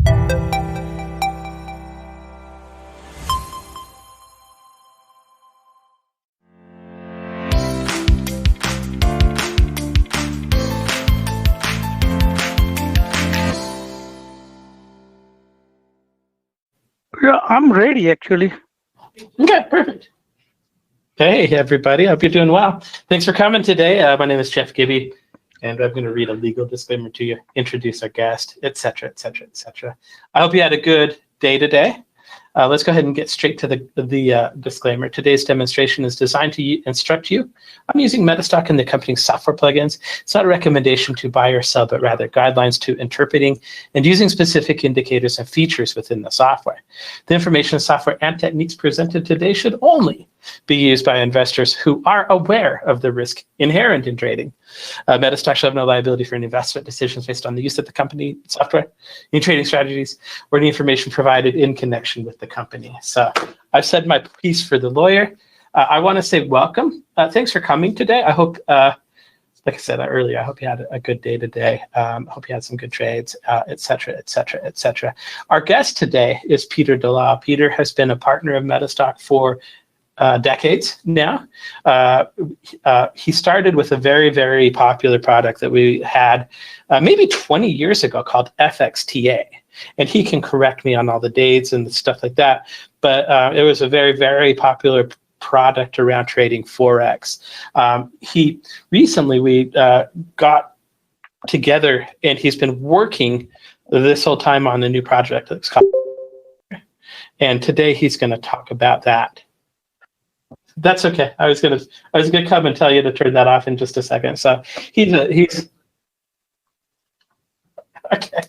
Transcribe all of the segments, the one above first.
Yeah, I'm ready actually. Okay, perfect. Hey, everybody. Hope you're doing well. Thanks for coming today. My name is Jeff Gibby, and I'm going to read a legal disclaimer to you, introduce our guest, et cetera, et cetera, et cetera. I hope you had a good day today. Let's go ahead and get straight to the disclaimer. Today's demonstration is designed to instruct you on using MetaStock and the accompanying software plugins. It's not a recommendation to buy or sell, but rather guidelines to interpreting and using specific indicators and features within the software. The information, software, and techniques presented today should only be used by investors who are aware of the risk inherent in trading. MetaStock shall have no liability for any investment decisions based on the use of the company software, any trading strategies, or any information provided in connection with the company. So I've said my piece for the lawyer. I want to say welcome. Thanks for coming today. I hope, like I said earlier, I hope you had a good day today. I hope you had some good trades, et cetera, et cetera, et cetera. Our guest today is Peter Dalal. Peter has been a partner of MetaStock for decades now. He started with a very, very popular product that we had maybe 20 years ago called FXTA. And he can correct me on all the dates and stuff like that. But it was a very, very popular product around trading Forex. We got together, and he's been working this whole time on a new project that's called. And today he's going to talk about that. That's okay. I was gonna come and tell you to turn that off in just a second. So he's okay.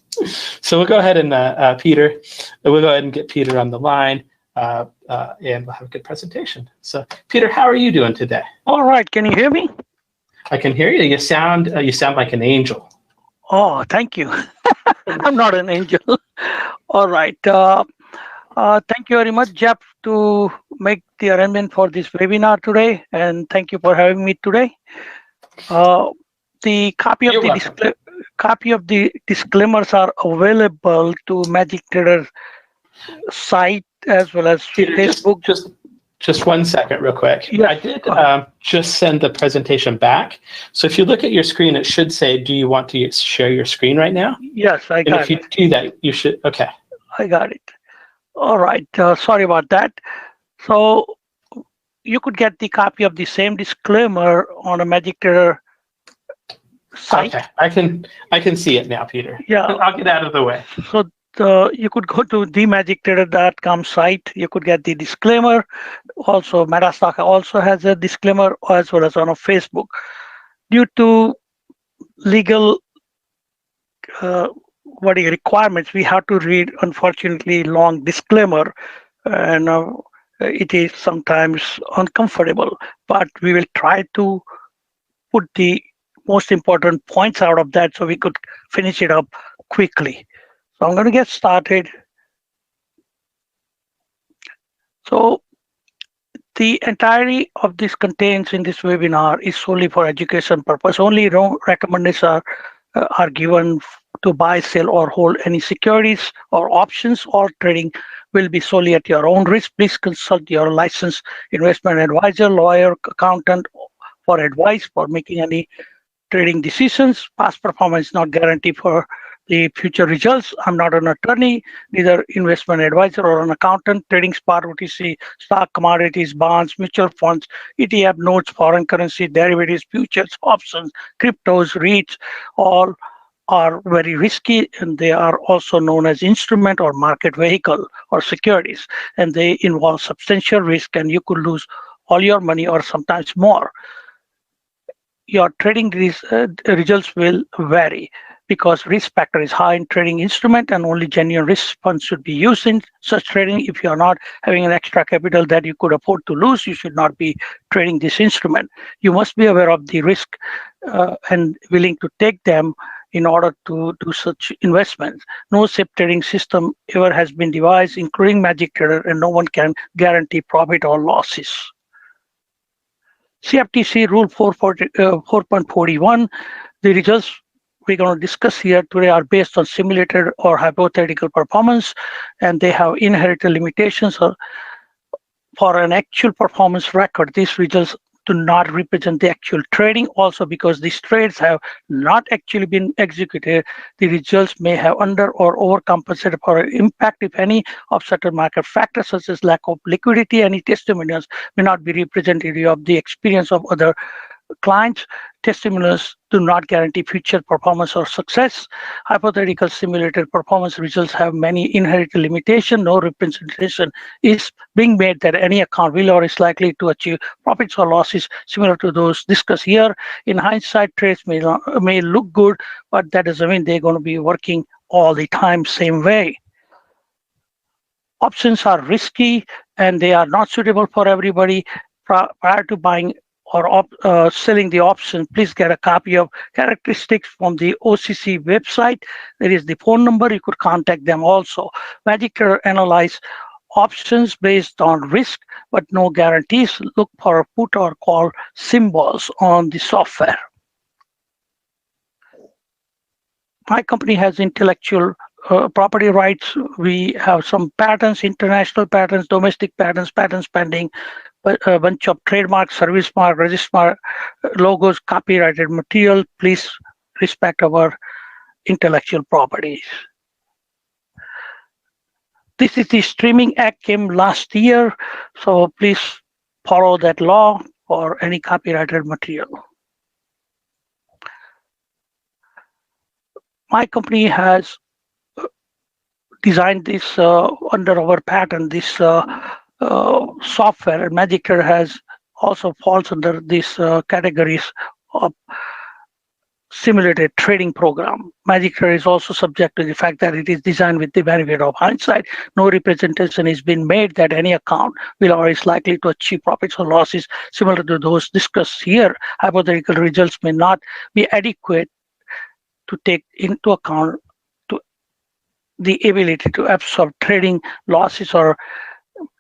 So we'll go ahead and we'll go ahead and get Peter on the line, and we'll have a good presentation. So Peter, how are you doing today? All right. Can you hear me? I can hear you. You sound like an angel. Oh, thank you. I'm not an angel. All right. Thank you very much, Jeff, to make the arrangement for this webinar today, and thank you for having me today. The copy of the disclaimers are available to Magic Trader site as well as Peter, Facebook. Just 1 second, real quick. Yes, I did just send the presentation back. So if you look at your screen, it should say, "Do you want to share your screen right now?" Yes, I got it. And if you do that, you should. Okay. I got it. All right. Sorry about that. So you could get the copy of the same disclaimer on a Magic Trader site. Okay, I can see it now, Peter. Yeah. I'll get out of the way. So you could go to themagictrader.com site. You could get the disclaimer. Also, MetaStock also has a disclaimer, as well as on a Facebook. Due to legal requirements, we have to read, unfortunately, long disclaimer, and it is sometimes uncomfortable, but we will try to put the most important points out of that so we could finish it up quickly. So I'm going to get started. So the entirety of this contains in this webinar is solely for education purpose. Only recommendations are given to buy, sell, or hold any securities or options. Or trading will be solely at your own risk. Please consult your licensed investment advisor, lawyer, accountant for advice for making any trading decisions. Past performance is not guarantee for the future results. I'm not an attorney, neither investment advisor or an accountant. Trading spot, OTC, stock, commodities, bonds, mutual funds, ETF, notes, foreign currency, derivatives, futures, options, cryptos, REITs, all are very risky, and they are also known as instrument or market vehicle or securities, and they involve substantial risk, and you could lose all your money or sometimes more. Your trading results will vary because risk factor is high in trading instrument, and only genuine risk funds should be used in such trading. If you are not having an extra capital that you could afford to lose, you should not be trading this instrument. You must be aware of the risk and willing to take them in order to do such investments. No safe trading system ever has been devised, including Magic Trader, and no one can guarantee profit or losses. CFTC Rule 4.41, the results we're going to discuss here today are based on simulated or hypothetical performance, and they have inherent limitations. For an actual performance record, these results do not represent the actual trading. Also, because these trades have not actually been executed, the results may have under or overcompensated for an impact, if any, of certain market factors such as lack of liquidity. Any testimonials may not be representative of the experience of other clients. Testimonials do not guarantee future performance or success. Hypothetical simulated performance results have many inherent limitations. No representation is being made that any account will or is likely to achieve profits or losses similar to those discussed here. In hindsight, trades may look good, but that doesn't mean they're going to be working all the time same way. Options are risky and they are not suitable for everybody. Prior to buying or selling the option, please get a copy of characteristics from the OCC website. There is the phone number. You could contact them also. Magic Trader analyze options based on risk, but no guarantees. Look for put or call symbols on the software. My company has intellectual property rights. We have some patents, international patents, domestic patents, patents pending, a bunch of trademarks, service mark, register logos, copyrighted material. Please respect our intellectual properties. This is the Streaming Act came last year, so please follow that law for any copyrighted material. My company has designed this under our patent, this software, and Magic Trader has also falls under these categories of simulated trading program. Magic Trader is also subject to the fact that it is designed with the benefit of hindsight. No representation is being made that any account will or is likely to achieve profits or losses similar to those discussed here. Hypothetical results may not be adequate to take into account the ability to absorb trading losses or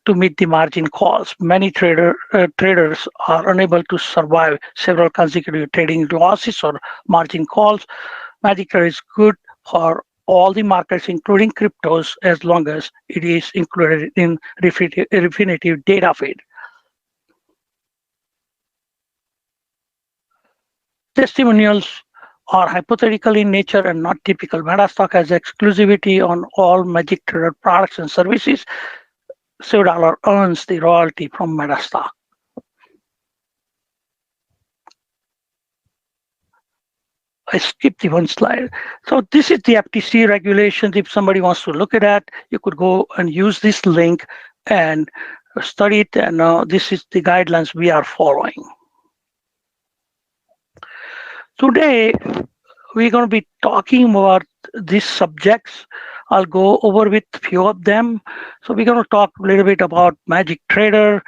to meet the margin calls. Many traders are unable to survive several consecutive trading losses or margin calls. Magic Trader is good for all the markets, including cryptos, as long as it is included in Refinitiv data feed. Testimonials are hypothetical in nature and not typical. MetaStock has exclusivity on all Magic Trader products and services. Dalal earns the royalty from MetaStock. I skipped the one slide. So this is the FTC regulations. If somebody wants to look at that, you could go and use this link and study it. And this is the guidelines we are following. Today, we're going to be talking about these subjects. I'll go over with a few of them. So we're going to talk a little bit about Magic Trader,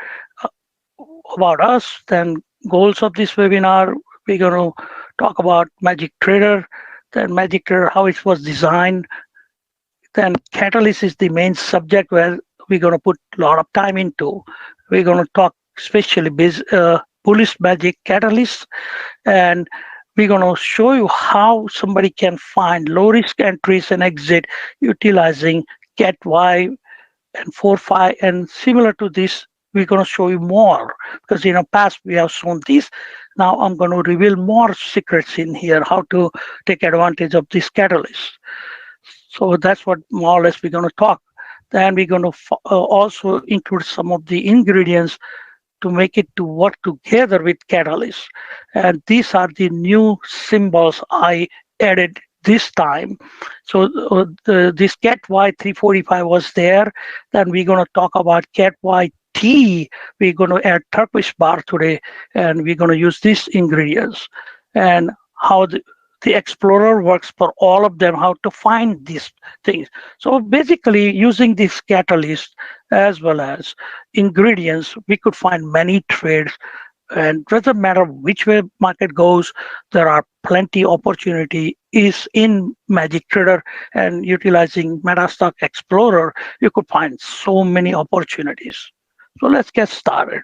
about us, then goals of this webinar. We're going to talk about Magic Trader, then Magic Trader, how it was designed. Then Catalyst is the main subject where we're going to put a lot of time into. We're going to talk especially bullish Magic Catalyst, and we're going to show you how somebody can find low-risk entries and exit utilizing CAT-Y and 4-5. And similar to this, we're going to show you more because in the past we have shown this. Now I'm going to reveal more secrets in here, how to take advantage of this catalyst. So that's what more or less we're going to talk. Then we're going to also include some of the ingredients to make it to work together with Catalyst. And these are the new symbols I added this time. So this CAT-Y 345 was there. Then we're going to talk about CAT-Y T. We're going to add turquoise bar today, and we're going to use these ingredients and how the Explorer works for all of them, how to find these things. So basically, using this catalyst as well as ingredients, we could find many trades. And it doesn't matter which way market goes, there are plenty opportunity is in Magic Trader, and utilizing MetaStock Explorer, you could find so many opportunities. So let's get started.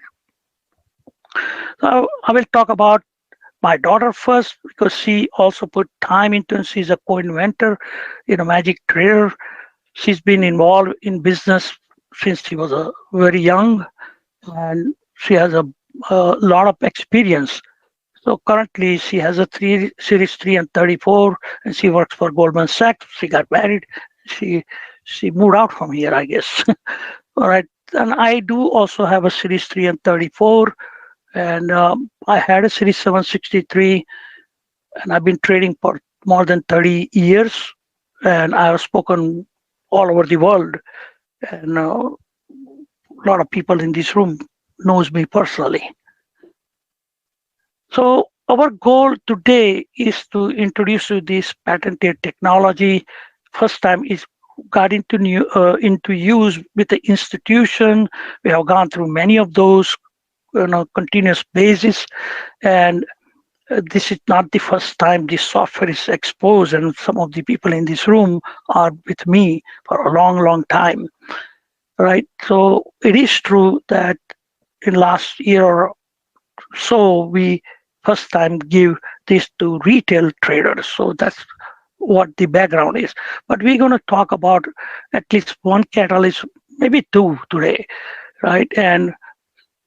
So I will talk about my daughter first because she also put time into it. She's a co-inventor in a magic trader. She's been involved in business since she was very young, and she has a lot of experience. So currently, she has a Series 3 and 34, and she works for Goldman Sachs. She got married. She she moved out from here, I guess. All right. And I do also have a Series 3 and 34, and I had a Series 763, and I've been trading for more than 30 years, and I have spoken all over the world, and a lot of people in this room knows me personally. So our goal today is to introduce you this patented technology. First time is got into use with the institution. We have gone through many of those, continuous basis, and this is not the first time this software is exposed. And some of the people in this room are with me for a long, long time, right? So it is true that in last year or so we first time give this to retail traders. So that's what the background is. But we're going to talk about at least one catalyst, maybe two today, right? And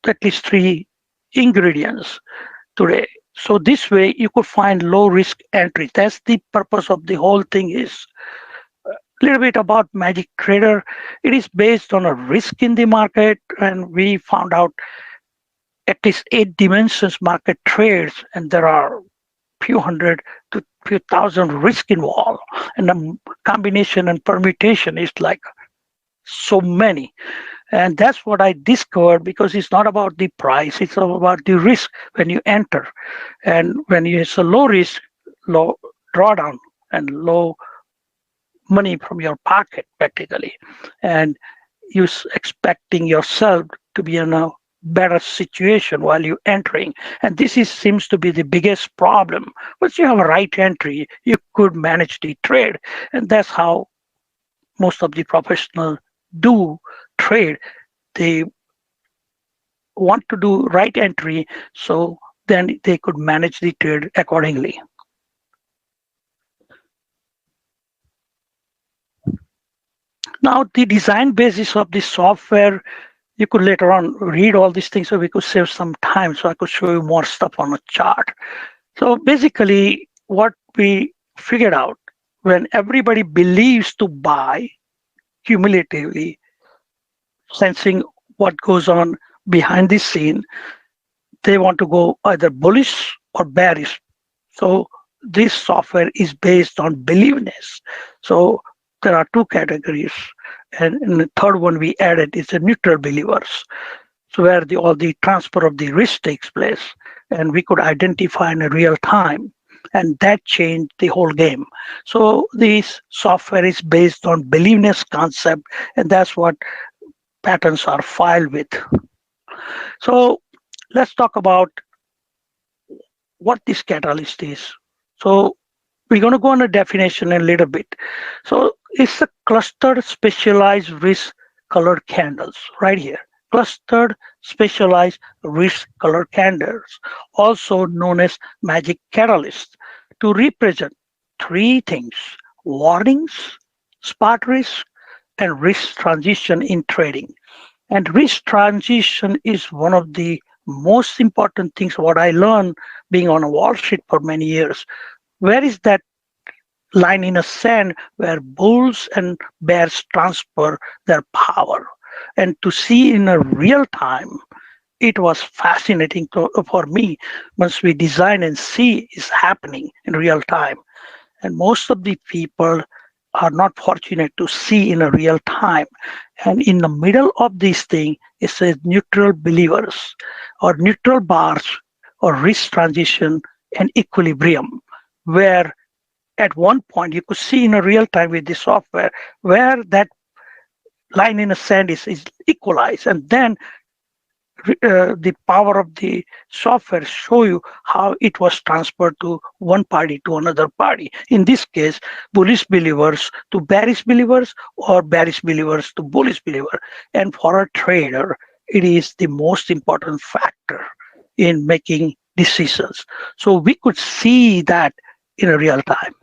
at least three ingredients today. So this way you could find low risk entry. That's the purpose of the whole thing. Is a little bit about Magic Trader. It is based on a risk in the market, and we found out at least 8 dimensions market trades, and there are few hundred to few thousand risk involved, and the combination and permutation is like so many. And that's what I discovered, because it's not about the price, it's all about the risk when you enter. And when it's a low risk, low drawdown, and low money from your pocket practically, and you expecting yourself to be in a better situation while you entering. And this is seems to be the biggest problem. Once you have a right entry, you could manage the trade, and that's how most of the professionals do trade. They want to do right entry, so then they could manage the trade accordingly. Now, the design basis of the software, you could later on read all these things, so we could save some time, so I could show you more stuff on a chart. So basically, what we figured out, when everybody believes to buy cumulatively, sensing what goes on behind the scene, they want to go either bullish or bearish. So this software is based on believeness. So there are two categories, and in the third one we added is the neutral believers, so where all the transfer of the risk takes place, and we could identify in a real time, and that changed the whole game. So this software is based on believeness concept, and that's what patents are filed with. So let's talk about what this catalyst is. So we're going to go on a definition in a little bit. So it's a clustered specialized risk colored candles right here. Clustered specialized risk colored candles, also known as magic catalysts, to represent three things: warnings, spot risk, and risk transition in trading. And risk transition is one of the most important things what I learned being on a Wall Street for many years. Where is that line in a sand where bulls and bears transfer their power? And to see in a real time, it was fascinating for me once we design and see is happening in real time. And most of the people are not fortunate to see in a real time. And in the middle of this thing, it says neutral believers or neutral bars or risk transition and equilibrium, where at one point you could see in a real time with the software where that line in the sand is equalized, and then the power of the software show you how it was transferred to one party to another party. In this case, bullish believers to bearish believers, or bearish believers to bullish believer. And for a trader, it is the most important factor in making decisions. So we could see that in a real time.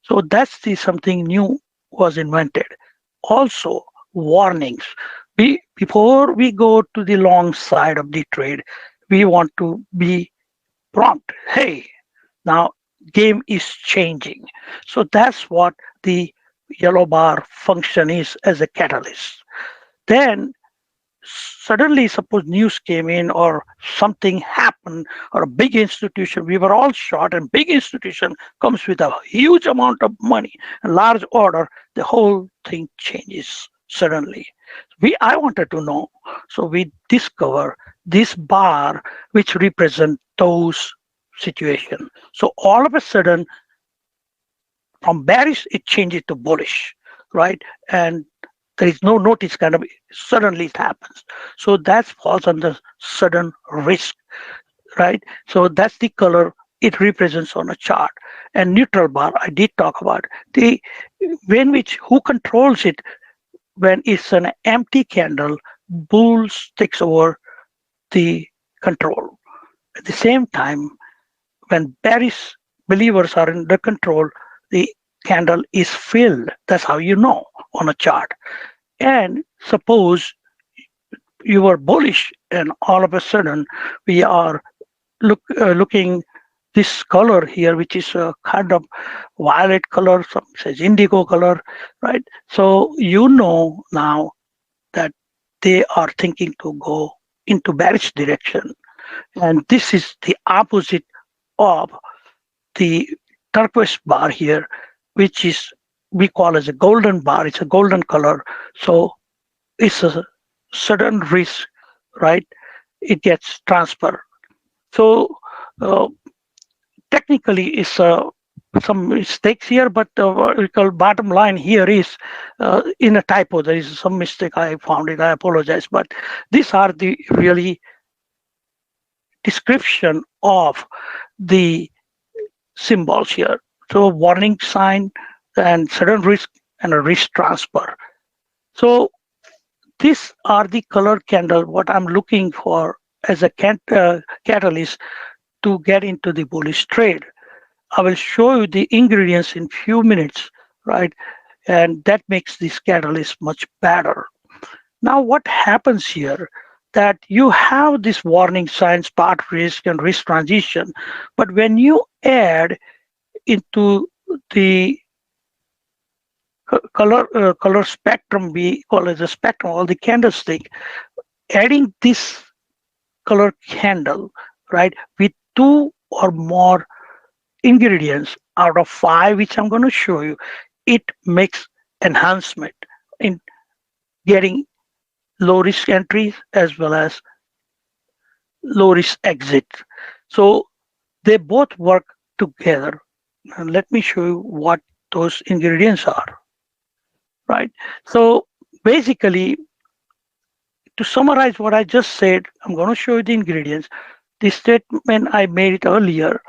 So that's the something new was invented. Also, warnings. Before we go to the long side of the trade, we want to be prompt. Hey, now game is changing. So that's what the yellow bar function is as a catalyst. Then suddenly suppose news came in or something happened or a big institution, we were all short, and big institution comes with a huge amount of money, a large order, the whole thing changes suddenly. I wanted to know, so we discover this bar which represent those situation. So all of a sudden from bearish it changes to bullish, right? And there is no notice, kind of suddenly it happens. So that falls under sudden risk, right? So that's the color it represents on a chart. And neutral bar, I did talk about the when which who controls it. When it's an empty candle, bulls takes over the control. At the same time, when bearish believers are under control, the candle is filled. That's how you know on a chart. And suppose you were bullish, and all of a sudden we are looking this color here, which is a kind of violet color, some says indigo color, right? So you know now that they are thinking to go into bearish direction. And this is the opposite of the turquoise bar here, which is we call as a golden bar. It's a golden color. So it's a sudden risk, right? It gets transferred. So uh, technically it's some mistakes here, but what we call bottom line here is in a typo. There is some mistake I found it. I apologize, but these are the really description of the symbols here. So warning sign and sudden risk and a risk transfer. So these are the color candle what I'm looking for as a catalyst to get into the bullish trade. I will show you the ingredients in few minutes, right? And that makes this catalyst much better. Now what happens here that you have this warning sign, spot risk and risk transition, but when you add into the color spectrum, we call it the spectrum or the candlestick, adding this color candle, right, with two or more ingredients out of five, which I'm going to show you, it makes enhancement in getting low risk entries as well as low risk exit. So they both work together. And let me show you what those ingredients are, right? So basically, to summarize what I just said, I'm going to show you the ingredients. The statement I made it earlier,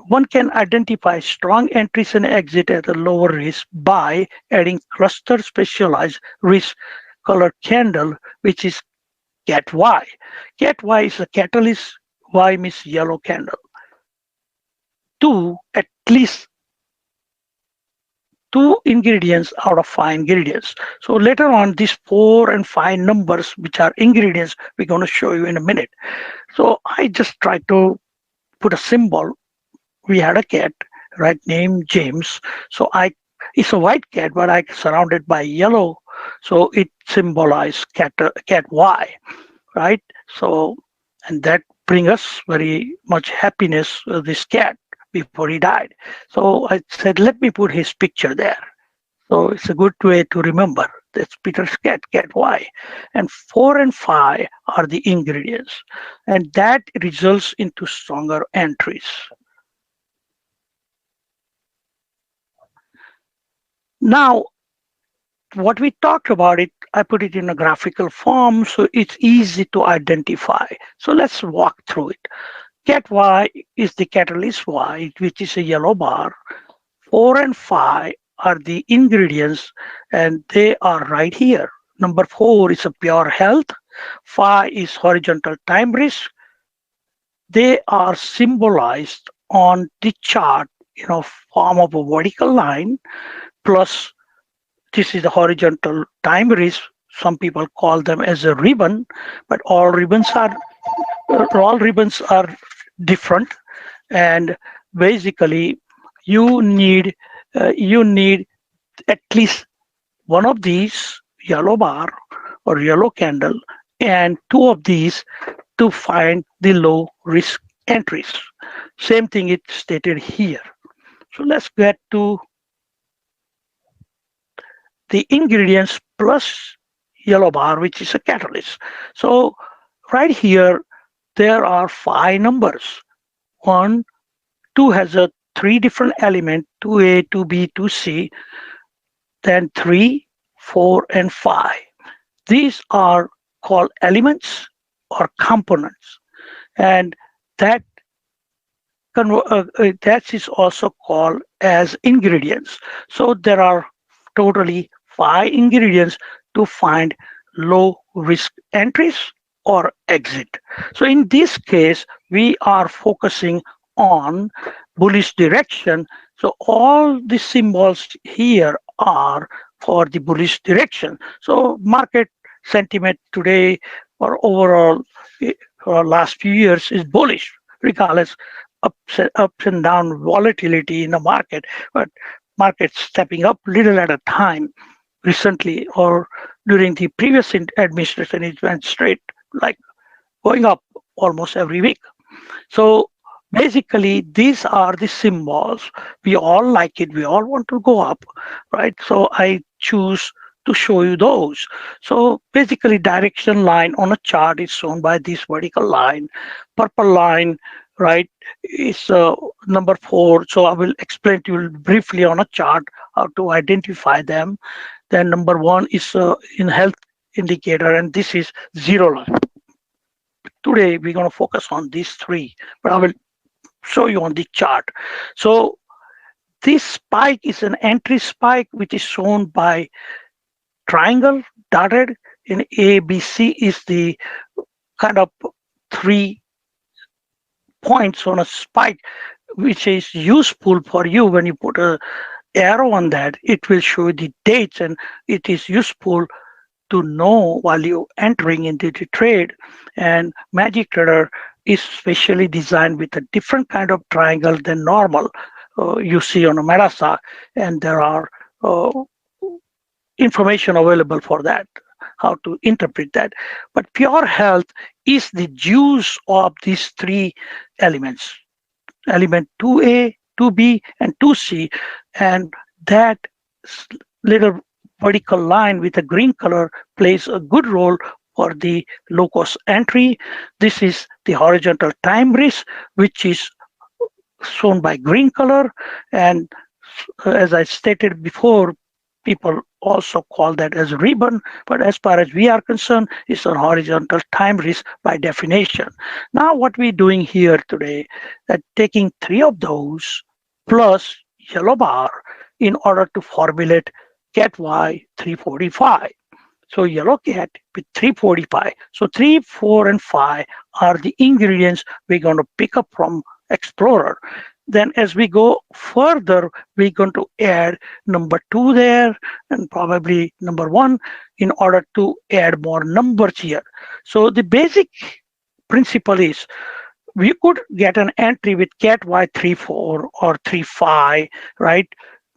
one can identify strong entries and exit at a lower risk by adding cluster specialized risk color candle, which is cat Y. Cat Y is a catalyst. Y means yellow candle. At least two ingredients out of five ingredients. So later on, these 4 and 5 numbers, which are ingredients, we're going to show you in a minute. So I just tried to put a symbol. We had a cat, right, named James. So it's a white cat, but I surrounded by yellow. So it symbolized cat Y, right? So, and that bring us very much happiness, this cat, before he died. So I said, let me put his picture there. So it's a good way to remember. That's Peter's cat Y. And 4 and 5 are the ingredients. And that results into stronger entries. Now, what we talked about it, I put it in a graphical form, so it's easy to identify. So let's walk through it. Cat Y is the catalyst Y, which is a yellow bar. 4 and 5 are the ingredients, and they are right here. Number 4 is a pure health. 5 is horizontal time risk. they are symbolized on the chart in a form of a vertical line plus this is the horizontal time risk. Some people call them as a ribbon, but all ribbons are different. And basically, you need at least one of these yellow bar or yellow candle and two of these to find the low risk entries. Same thing is stated here. So let's get to the ingredients plus yellow bar, which is a catalyst. So right here, there are five numbers. One, two has a three different element, 2A, 2B, 2C, then 3, 4, and 5. These are called elements or components. And that that is also called as ingredients. So there are totally five ingredients to find low risk entries or exit. So in this case, we are focusing on bullish direction. So all the symbols here are for the bullish direction. So market sentiment today or overall for last few years is bullish, regardless ups and down volatility in the market, but markets stepping up little at a time. Recently or during the previous administration, it went straight, like going up almost every week. So basically, these are the symbols. We all like it. We all want to go up, right? So I choose to show you those. So basically, direction line on a chart is shown by this vertical line. Purple line, right, is number 4. So I will explain to you briefly on a chart how to identify them. Then number 1 is in health indicator, and this is zero line. Today we're going to focus on these three, but I will show you on the chart. So this spike is an entry spike, which is shown by triangle dotted in A, B, C is the kind of 3 points on a spike, which is useful for you when you put a arrow on that. It will show the dates, and it is useful to know while you entering into the trade. And Magic Trader is specially designed with a different kind of triangle than normal you see on a MetaStock, and there are information available for that, how to interpret that. But pure health is the juice of these 3 elements, element 2A, 2B, and 2C, and that little vertical line with a green color plays a good role for the low cost entry. This is the horizontal time risk, which is shown by green color, and as I stated before, people also call that as ribbon, but as far as we are concerned, it's a horizontal time risk by definition. Now what we're doing here today, that taking 3 of those plus yellow bar in order to formulate cat Y 345. So yellow cat with 345. So 3, 4, and 5 are the ingredients we're going to pick up from Explorer. Then as we go further, we're going to add number 2 there and probably number 1 in order to add more numbers here. So the basic principle is we could get an entry with cat Y34 or 35, right?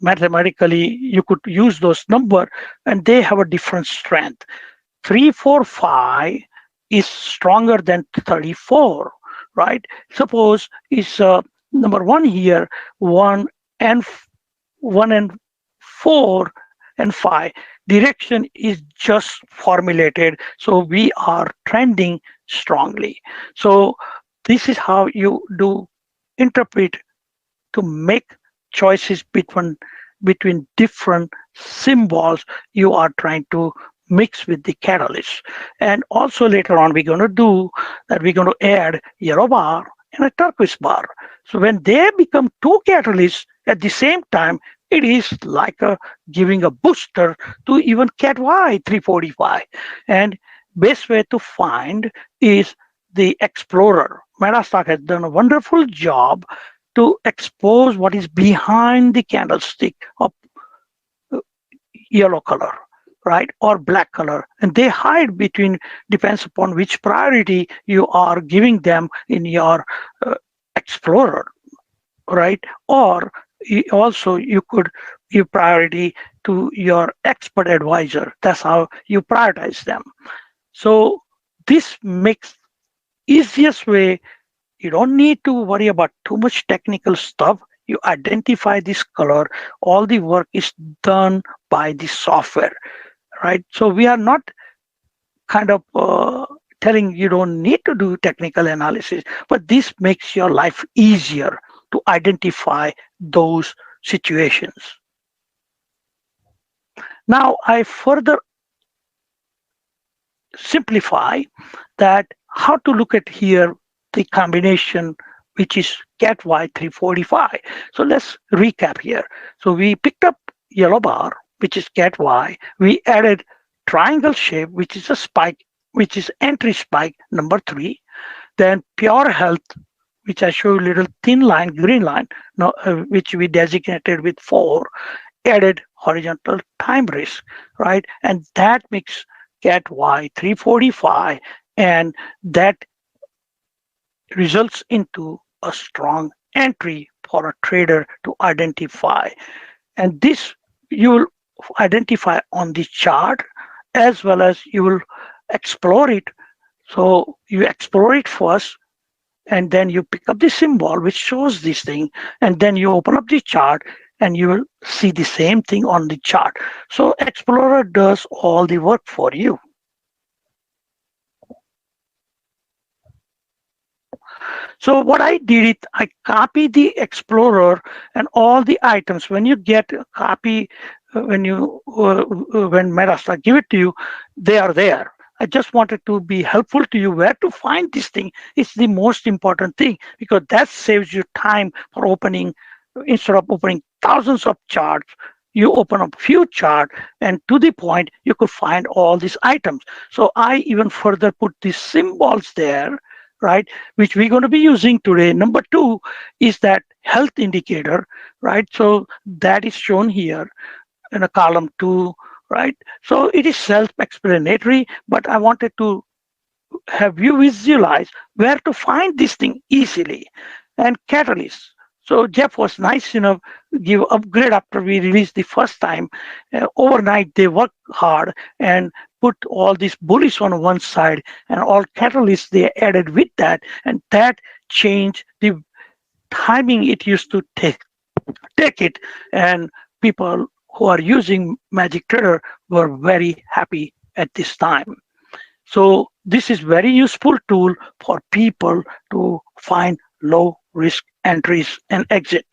Mathematically, you could use those numbers and they have a different strength. 3, 4, 5 is stronger than 34, right? Suppose it's number 1 here, 1 and 4 and 5. Direction is just formulated, so we are trending strongly. So this is how you do interpret to make choices between different symbols you are trying to mix with the catalyst. And also later on, we're going to do that. We're going to add yellow bar and a turquoise bar. So when they become 2 catalysts at the same time, it is like giving a booster to even cat Y 345. And best way to find is the explorer. MetaStock has done a wonderful job to expose what is behind the candlestick of yellow color, right, or black color, and they hide between, depends upon which priority you are giving them in your explorer, right? Or also you could give priority to your expert advisor. That's how you prioritize them. So this makes easiest way. You don't need to worry about too much technical stuff. You identify this color. All the work is done by the software, right? So we are not kind of telling you don't need to do technical analysis, but this makes your life easier to identify those situations. Now I further simplify that how to look at here the combination which is cat y 345. So let's recap here. So we picked up yellow bar which is cat y, we added triangle shape which is a spike, which is entry spike number 3, then pure health which I show you little thin line green line, no, which we designated with 4, added horizontal time risk, right? And that makes cat y 345, and that results into a strong entry for a trader to identify. And this you will identify on the chart as well as you will explore it. So you explore it first, and then you pick up the symbol which shows this thing, and then you open up the chart and you will see the same thing on the chart. So Explorer does all the work for you. So what I did it, I copy the Explorer and all the items. When you get a copy, when MetaStock give it to you, they are there. I just wanted to be helpful to you where to find this thing. It's the most important thing because that saves you time for opening. Instead of opening thousands of charts, you open up few charts, and to the point you could find all these items. So I even further put these symbols there, right, which we're going to be using today. Number 2 is that health indicator, right? So that is shown here in a column 2, right? So it is self-explanatory, but I wanted to have you visualize where to find this thing easily. And catalyst. So Jeff was nice enough to give upgrade after we released the first time. Overnight they worked hard and put all this bullish on one side and all catalysts they added with that, and that changed the timing it used to take it, and people who are using Magic Trader were very happy at this time. So this is very useful tool for people to find low risk entries and exit.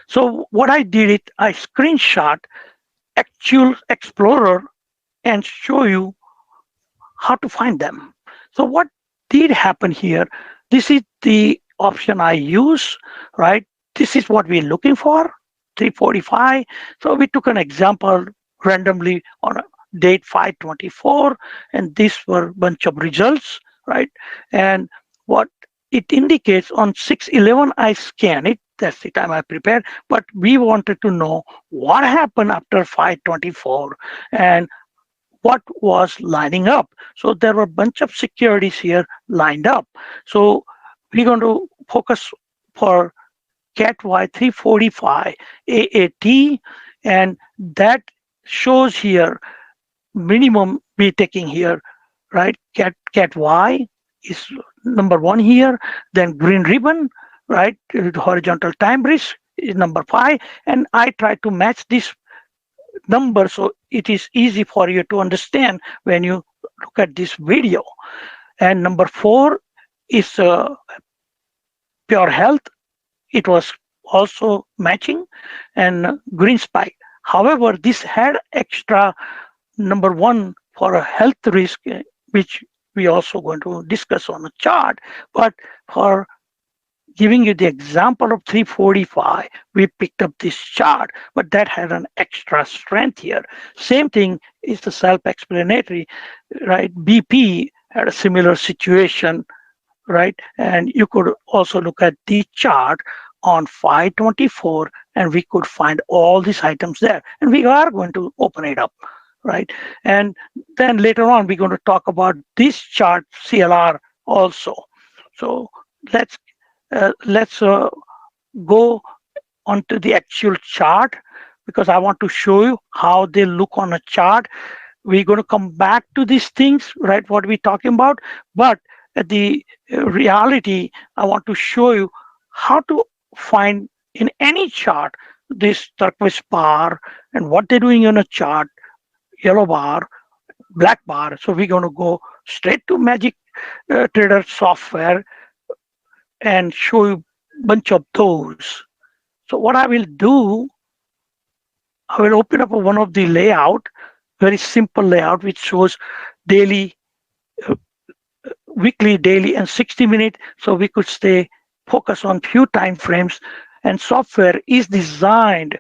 So what I did it, I screenshot actual Explorer and show you how to find them. So what did happen here? This is the option I use, right? This is what we're looking for, 345. So we took an example randomly on a date 5/24, and these were a bunch of results, right? And what it indicates on 6/11, I scan it. That's the time I prepared. But we wanted to know what happened after 5/24 and what was lining up. So there were a bunch of securities here lined up. So we're going to focus for CAT Y 345 AAT, and that shows here minimum we're taking here, right? CAT Y is number 1 here, then green ribbon, right? Horizontal time risk is number 5, and I try to match this number so it is easy for you to understand when you look at this video. And number 4 is pure health. It was also matching, and green spike. However, this had extra number 1 for a health risk, which we also going to discuss on the chart. But for giving you the example of 345, we picked up this chart, but that had an extra strength here. Same thing is the self-explanatory, right? BP had a similar situation right? And you could also look at the chart on 524, and we could find all these items there. And we are going to open it up, right? And then later on, we're going to talk about this chart CLR also. So let's let's go onto the actual chart, because I want to show you how they look on a chart. We're going to come back to these things, right? What we're talking about, but the reality, I want to show you how to find in any chart this turquoise bar and what they're doing in a chart, yellow bar, black bar. So we're going to go straight to Magic Trader software and show you a bunch of those. So what I will do, I will open up one of the layout, very simple layout, which shows daily, uh, weekly, daily, and 60-minute. So we could stay focused on few time frames. And software is designed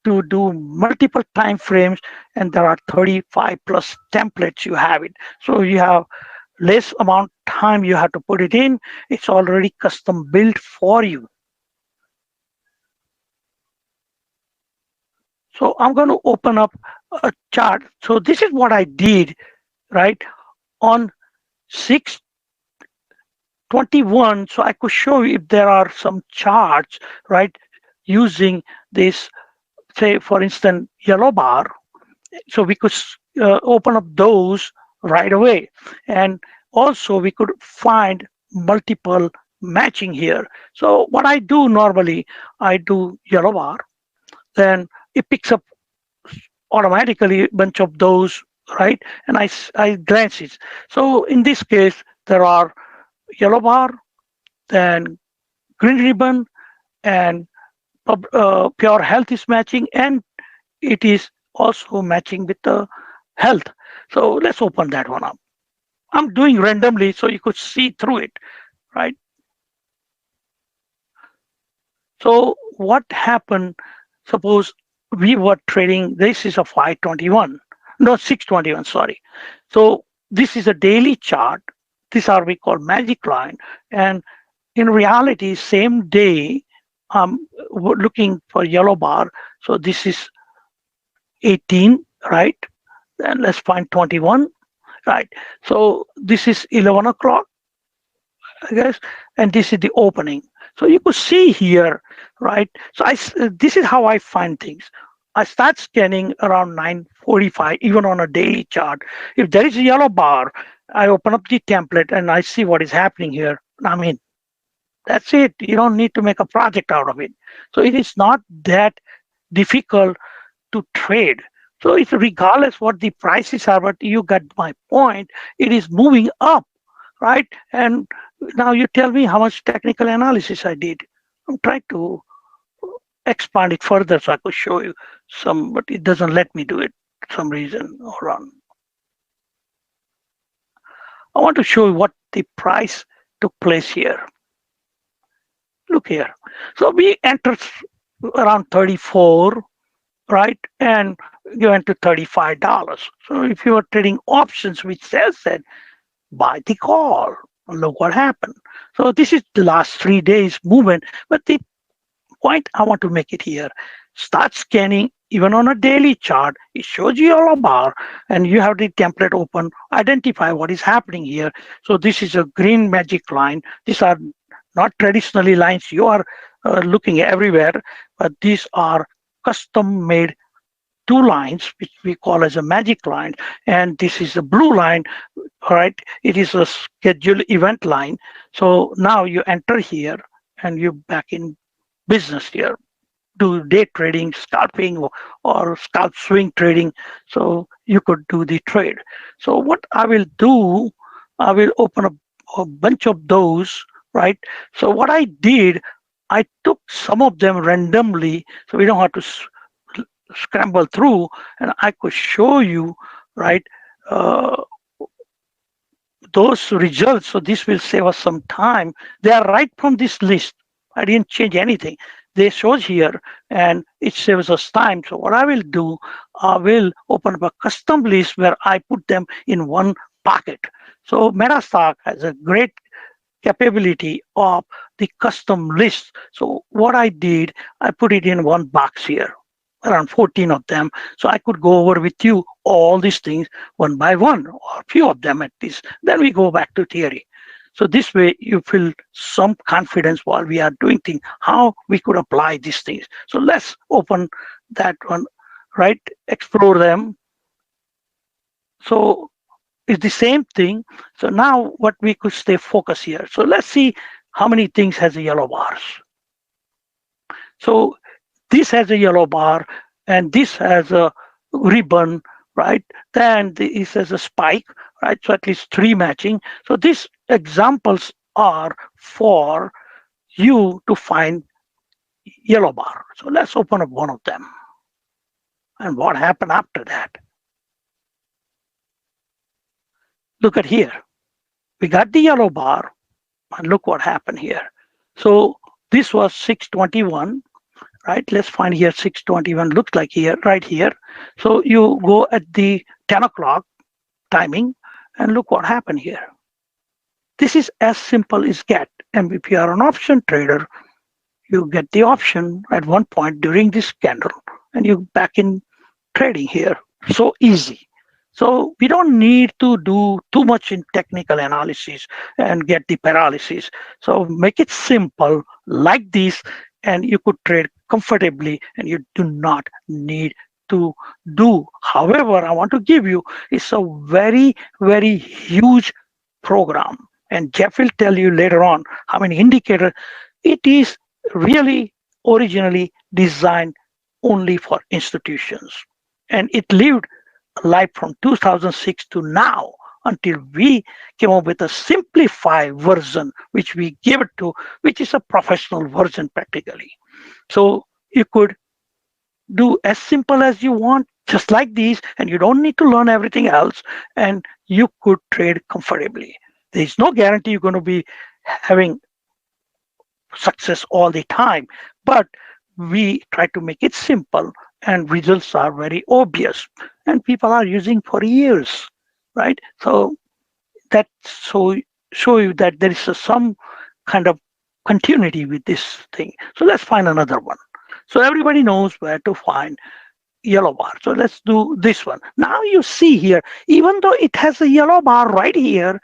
to do multiple time frames, and there are 35 plus templates you have it. So you have less amount time you have to put it in. It's already custom built for you. So I'm going to open up a chart. So this is what I did, right? On 6/21, so I could show you if there are some charts, right? Using this, say, for instance, yellow bar. So we could open up those right away. And also we could find multiple matching here. So what I do normally, I do yellow bar, then it picks up automatically a bunch of those, right? And I glance it. So in this case, there are yellow bar, then green ribbon, and pure health is matching, and it is also matching with the health. So let's open that one up. I'm doing randomly so you could see through it, right? So what happened, suppose we were trading, this is a 521, no, 621, sorry. So this is a daily chart. These are we call magic line. And in reality, same day, we're looking for yellow bar. So this is 18, right? Then let's find 21, right? So this is 11 o'clock, I guess, and this is the opening. So you could see here, right? So this is how I find things. I start scanning around 9:45, even on a daily chart. If there is a yellow bar, I open up the template and I see what is happening here. I mean, that's it. You don't need to make a project out of it. So it is not that difficult to trade. So it's regardless what the prices are, but you got my point. It is moving up, right? And now you tell me how much technical analysis I did. I'm trying to expand it further so I could show you some, but it doesn't let me do it for some reason. Hold on. I want to show you what the price took place here. Look here. So we entered around 34, right? And you went to $35. So if you are trading options, which says that buy the call, look what happened. So this is the last 3 days movement, but the point I want to make it here, start scanning even on a daily chart. It shows you yellow bar and you have the template open, identify what is happening here. So this is a green magic line. These are not traditionally lines you are looking everywhere, but these are custom made two lines, which we call as a magic line. And this is the blue line, right? It is a scheduled event line. So now you enter here and you're back in business here. Do day trading, scalping, or scalp swing trading. So you could do the trade. So what I will do, I will open up a bunch of those, right? So what I did, I took some of them randomly, so we don't have to scramble through, and I could show you, right, those results. So this will save us some time. They are right from this list. I didn't change anything. They shows here and it saves us time. So what I will do, I will open up a custom list where I put them in one pocket. So MetaStock has a great capability of the custom list. So what I did, I put it in one box here, around 14 of them. So I could go over with you all these things one by one, or a few of them at least. Then we go back to theory. So this way you feel some confidence while we are doing things, how we could apply these things. So let's open that one, right? Explore them. So it's the same thing. So now what we could stay focused here. So let's see how many things has a yellow bars. So this has a yellow bar and this has a ribbon, right? Then this has a spike, right? So at least 3 matching. So these examples are for you to find yellow bar. So let's open up one of them. And what happened after that? Look at here. We got the yellow bar and look what happened here. So this was 621, right? Let's find here 621 looks like here, right here. So you go at the 10 o'clock timing and look what happened here. This is as simple as get. And if you are an option trader, you get the option at one point during this candle and you back in trading here. So easy. So we don't need to do too much in technical analysis and get the paralysis. So make it simple like this and you could trade comfortably and you do not need to do. However, I want to give you is a very, very huge program. And Jeff will tell you later on how many indicators. It is really originally designed only for institutions. And it lived life from 2006 to now until we came up with a simplified version, which we gave it to, which is a professional version practically. So you could do as simple as you want, just like these, and you don't need to learn everything else, and you could trade comfortably. There's no guarantee you're going to be having success all the time, but we try to make it simple and results are very obvious and people are using for years, right? So that show you that there is some kind of continuity with this thing. So let's find another one. So everybody knows where to find yellow bar. So let's do this one. Now you see here, even though it has a yellow bar right here,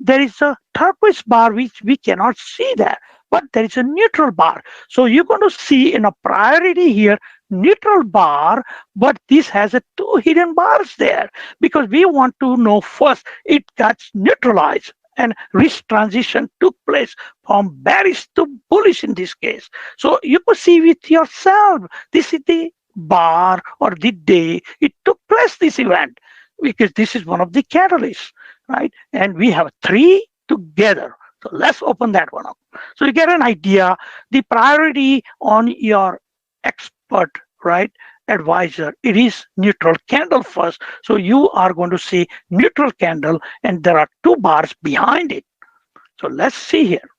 there is a turquoise bar which we cannot see there, but there is a neutral bar. So you're going to see in a priority here, neutral bar, but this has a 2 hidden bars there because we want to know first it got neutralized and risk transition took place from bearish to bullish in this case. So you could see with yourself, this is the bar or the day it took place, this event, because this is one of the catalysts, right? And we have 3 together. So let's open that one up. So you get an idea, the priority on your expert, right, advisor, it is neutral candle first. So you are going to see neutral candle and there are 2 bars behind it. So let's see here.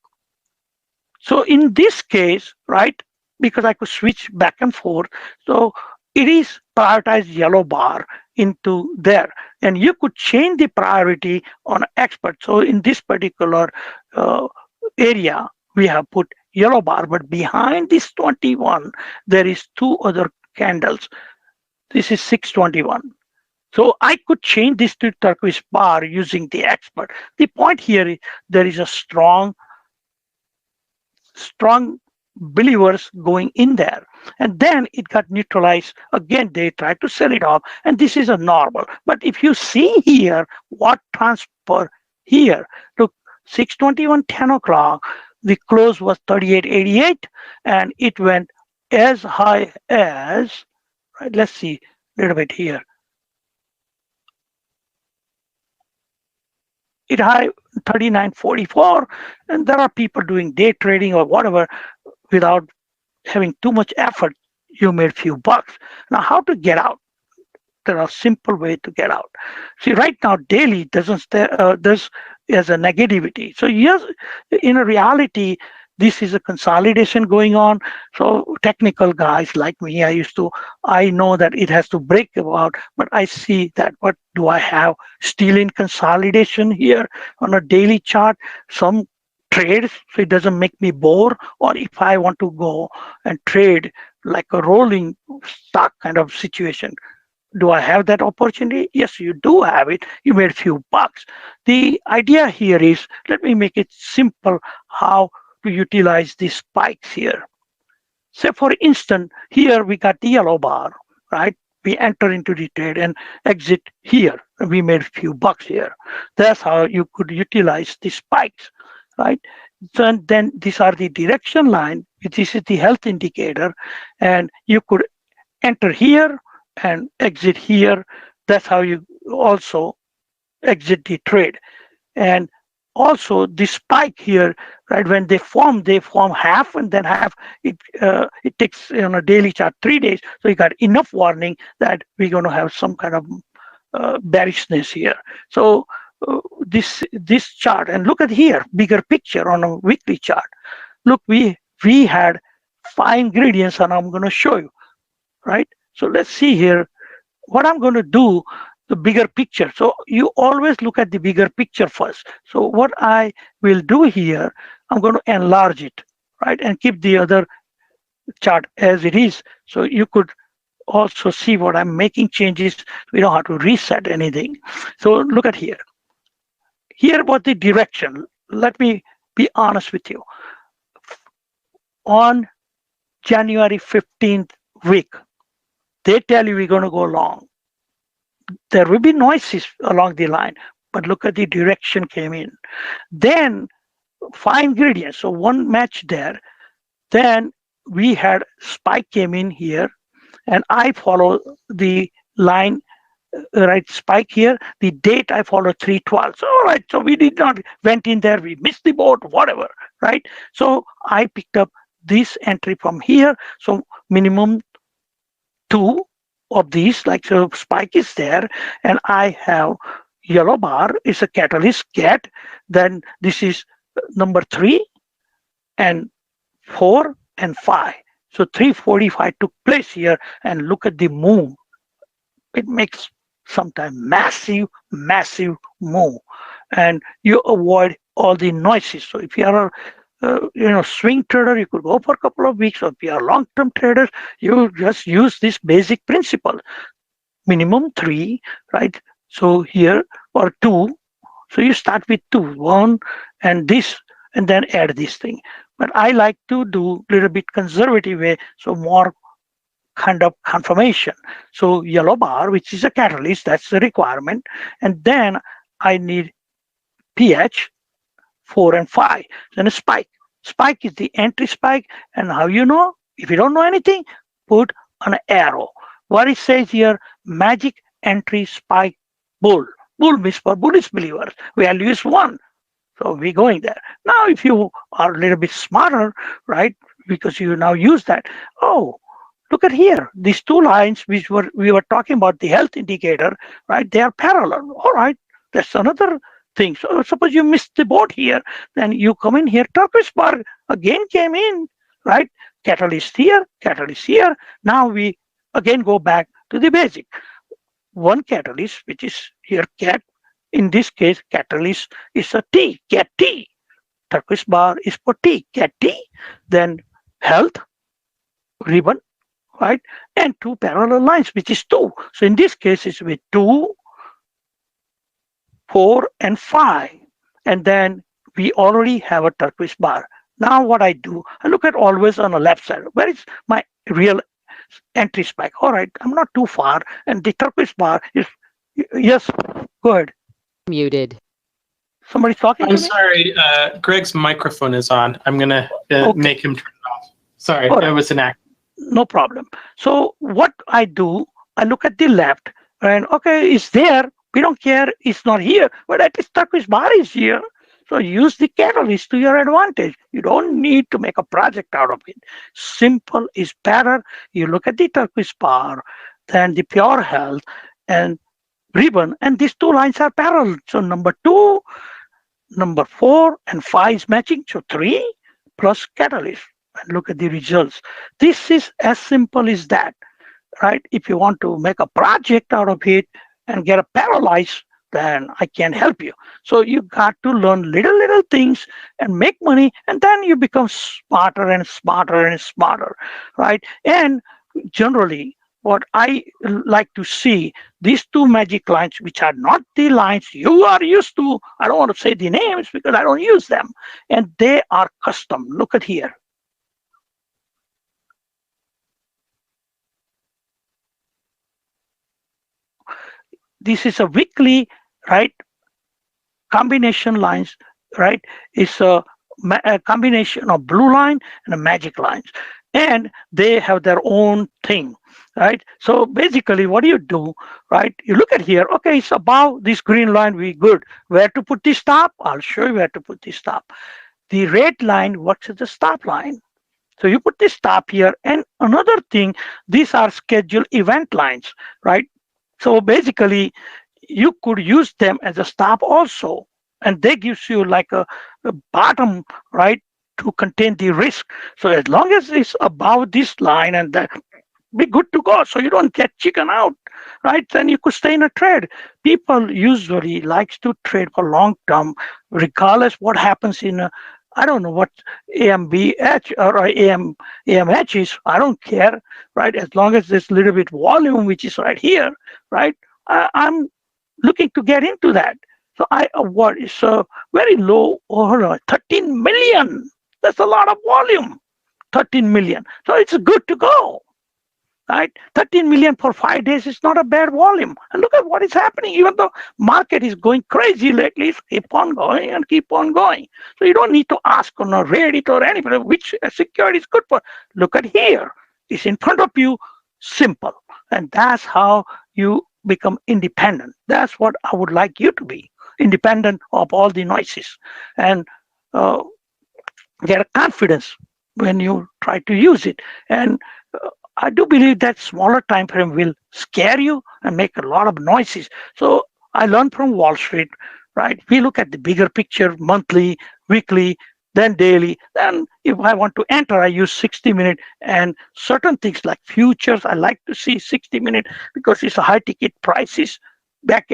So in this case, right, because I could switch back and forth, so it is prioritized yellow bar into there. And you could change the priority on expert. So in this particular area, we have put yellow bar, but behind this 21, there is 2 other candles. This is 621. So I could change this to turquoise bar using the expert. The point here is there is a strong believers going in there, and then it got neutralized again. They tried to sell it off, and this is a normal. But if you see here what transfer here, look, 621 10 o'clock, the close was 38.88 and it went as high as, right, let's see a little bit here, it high 39.44, and there are people doing day trading or whatever without having too much effort. You made few bucks. Now how to get out? There are simple way to get out. See, right now daily doesn't there's as a negativity. So yes, in a reality, this is a consolidation going on. So technical guys like me, I know that it has to break out, but I see that what do I have still in consolidation here on a daily chart? Some trade so it doesn't make me bore, or if I want to go and trade like a rolling stock kind of situation, do I have that opportunity? Yes, you do have it. You made a few bucks. The idea here is, let me make it simple how to utilize these spikes here. Say, for instance, here we got the yellow bar, right? We enter into the trade and exit here. We made a few bucks here. That's how you could utilize the spikes, right? So, and then these are the direction line. This is the health indicator, and you could enter here and exit here. That's how you also exit the trade. And also the spike here, right? When they form half and then half. It takes on a daily chart 3 days, so you got enough warning that we're going to have some kind of bearishness here. So this chart, and look at here, bigger picture on a weekly chart. Look, we had 5 ingredients, and I'm going to show you, right? So let's see here what I'm going to do, the bigger picture. So you always look at the bigger picture first. So what I will do here, I'm going to enlarge it, right? And keep the other chart as it is. So you could also see what I'm making changes. We don't have to reset anything. So look at here. Here about the direction. Let me be honest with you. On January 15th week, they tell you we're going to go long. There will be noises along the line, but look at the direction came in. Then 5 ingredients, so one match there. Then we had spike came in here, and I follow the line, right? Spike here. The date I follow 312. So all right, so we did not went in there. We missed the boat, whatever, right? So I picked up this entry from here. So minimum 2 of these, like, so spike is there, and I have yellow bar is a catalyst get. Then this is number 3 and 4 and 5. So 345 took place here, and look at the move. It makes sometimes massive move, and you avoid all the noises. So if you are a swing trader, you could go for a couple of weeks, or if you are long-term traders, you just use this basic principle. Minimum 3, right? So here, or 2. So you start with 2, 1, and this, and then add this thing. But I like to do a little bit conservative way, so more kind of confirmation. So yellow bar, which is a catalyst, that's the requirement. And then I need pH, 4 and 5. Then a spike. Spike is the entry spike. And how you know? If you don't know anything, put an arrow. What it says here, magic entry spike bull. Bull means for bullish believers. Value is 1. So we're going there. Now, if you are a little bit smarter, right, because you now use that, oh, look at here. These 2 lines, which we were talking about, the health indicator, right, they are parallel. All right, that's another thing. So suppose you missed the boat here, then you come in here, turquoise bar again came in, right? Catalyst here, catalyst here. Now we again go back to the basic. One catalyst, which is here cat. In this case, catalyst is a T, cat T. Turquoise bar is for T, cat T. Then health, ribbon, right? And 2 parallel lines, which is 2. So in this case, it's with 2, 4, and 5. And then we already have a turquoise bar. Now what I do, I look at always on the left side. Where is my real entry spike? All right, I'm not too far. And the turquoise bar is, yes, go ahead. Muted. Somebody's talking to I'm me? sorry, Greg's microphone is on. I'm going to make him turn it off. Sorry, All right. that was an act. No problem. So what I do, I look at the left, and okay, it's there. We don't care, it's not here, but at least turquoise bar is here. So use the catalyst to your advantage. You don't need to make a project out of it. Simple is better. You look at the turquoise bar, then the pure health and ribbon, and these 2 lines are parallel. So number 2, number 4, and 5 is matching. So 3 plus catalyst. And look at the results. This is as simple as that, right? If you want to make a project out of it and get a paralyzed then I can't help you. So you got to learn little things and make money, and then you become smarter and smarter and smarter, right? And generally, what I like to see, these two magic lines, which are not the lines you are used to. I don't want to say the names because I don't use them, and they are custom. Look at here. This is a weekly, right? Combination lines, right? It's a combination of blue line and a magic lines, and they have their own thing, right? So basically, what do you do, right? You look at here. Okay, it's above this green line. We good. Where to put the stop? I'll show you where to put the stop. The red line works as a stop line. So you put the stop here. And another thing, these are scheduled event lines, right? So basically, you could use them as a stop also, and they gives you like a bottom, right, to contain the risk. So as long as it's above this line, and that be good to go, so you don't get chicken out, right? Then you could stay in a trade. People usually likes to trade for long term, regardless what happens in a, I don't know what AMBH or AMH is. I don't care, right? As long as there's a little bit volume, which is right here, right? I'm looking to get into that. So what is a very low, oh, 13 million. That's a lot of volume, 13 million. So it's good to go, right? 13 million for 5 days is not a bad volume. And look at what is happening. Even though market is going crazy lately, it's keep on going and keep on going. So you don't need to ask on a Reddit or anybody which security is good for. Look at here. It's in front of you, simple. And that's how you become independent. That's what I would like you to be, independent of all the noises, and uh, get a confidence when you try to use it. And I do believe that smaller time frame will scare you and make a lot of noises. So I learned from Wall Street, right? We look at the bigger picture, monthly, weekly, then daily. Then if I want to enter, I use 60-minute, and certain things like futures, I like to see 60-minute because it's a high ticket prices. Back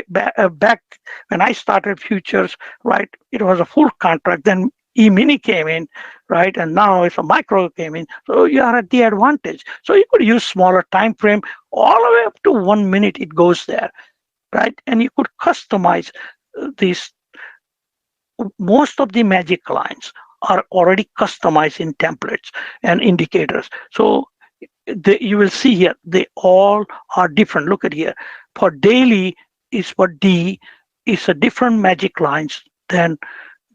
when I started futures, right, it was a full contract. Then E-mini came in, right, and now it's a micro came in. So you are at the advantage. So you could use smaller time frame, all the way up to 1 minute. It goes there, right, and you could customize these. Most of the magic lines are already customized in templates and indicators. So you will see here, they all are different. Look at here. For daily is for D is a different magic lines than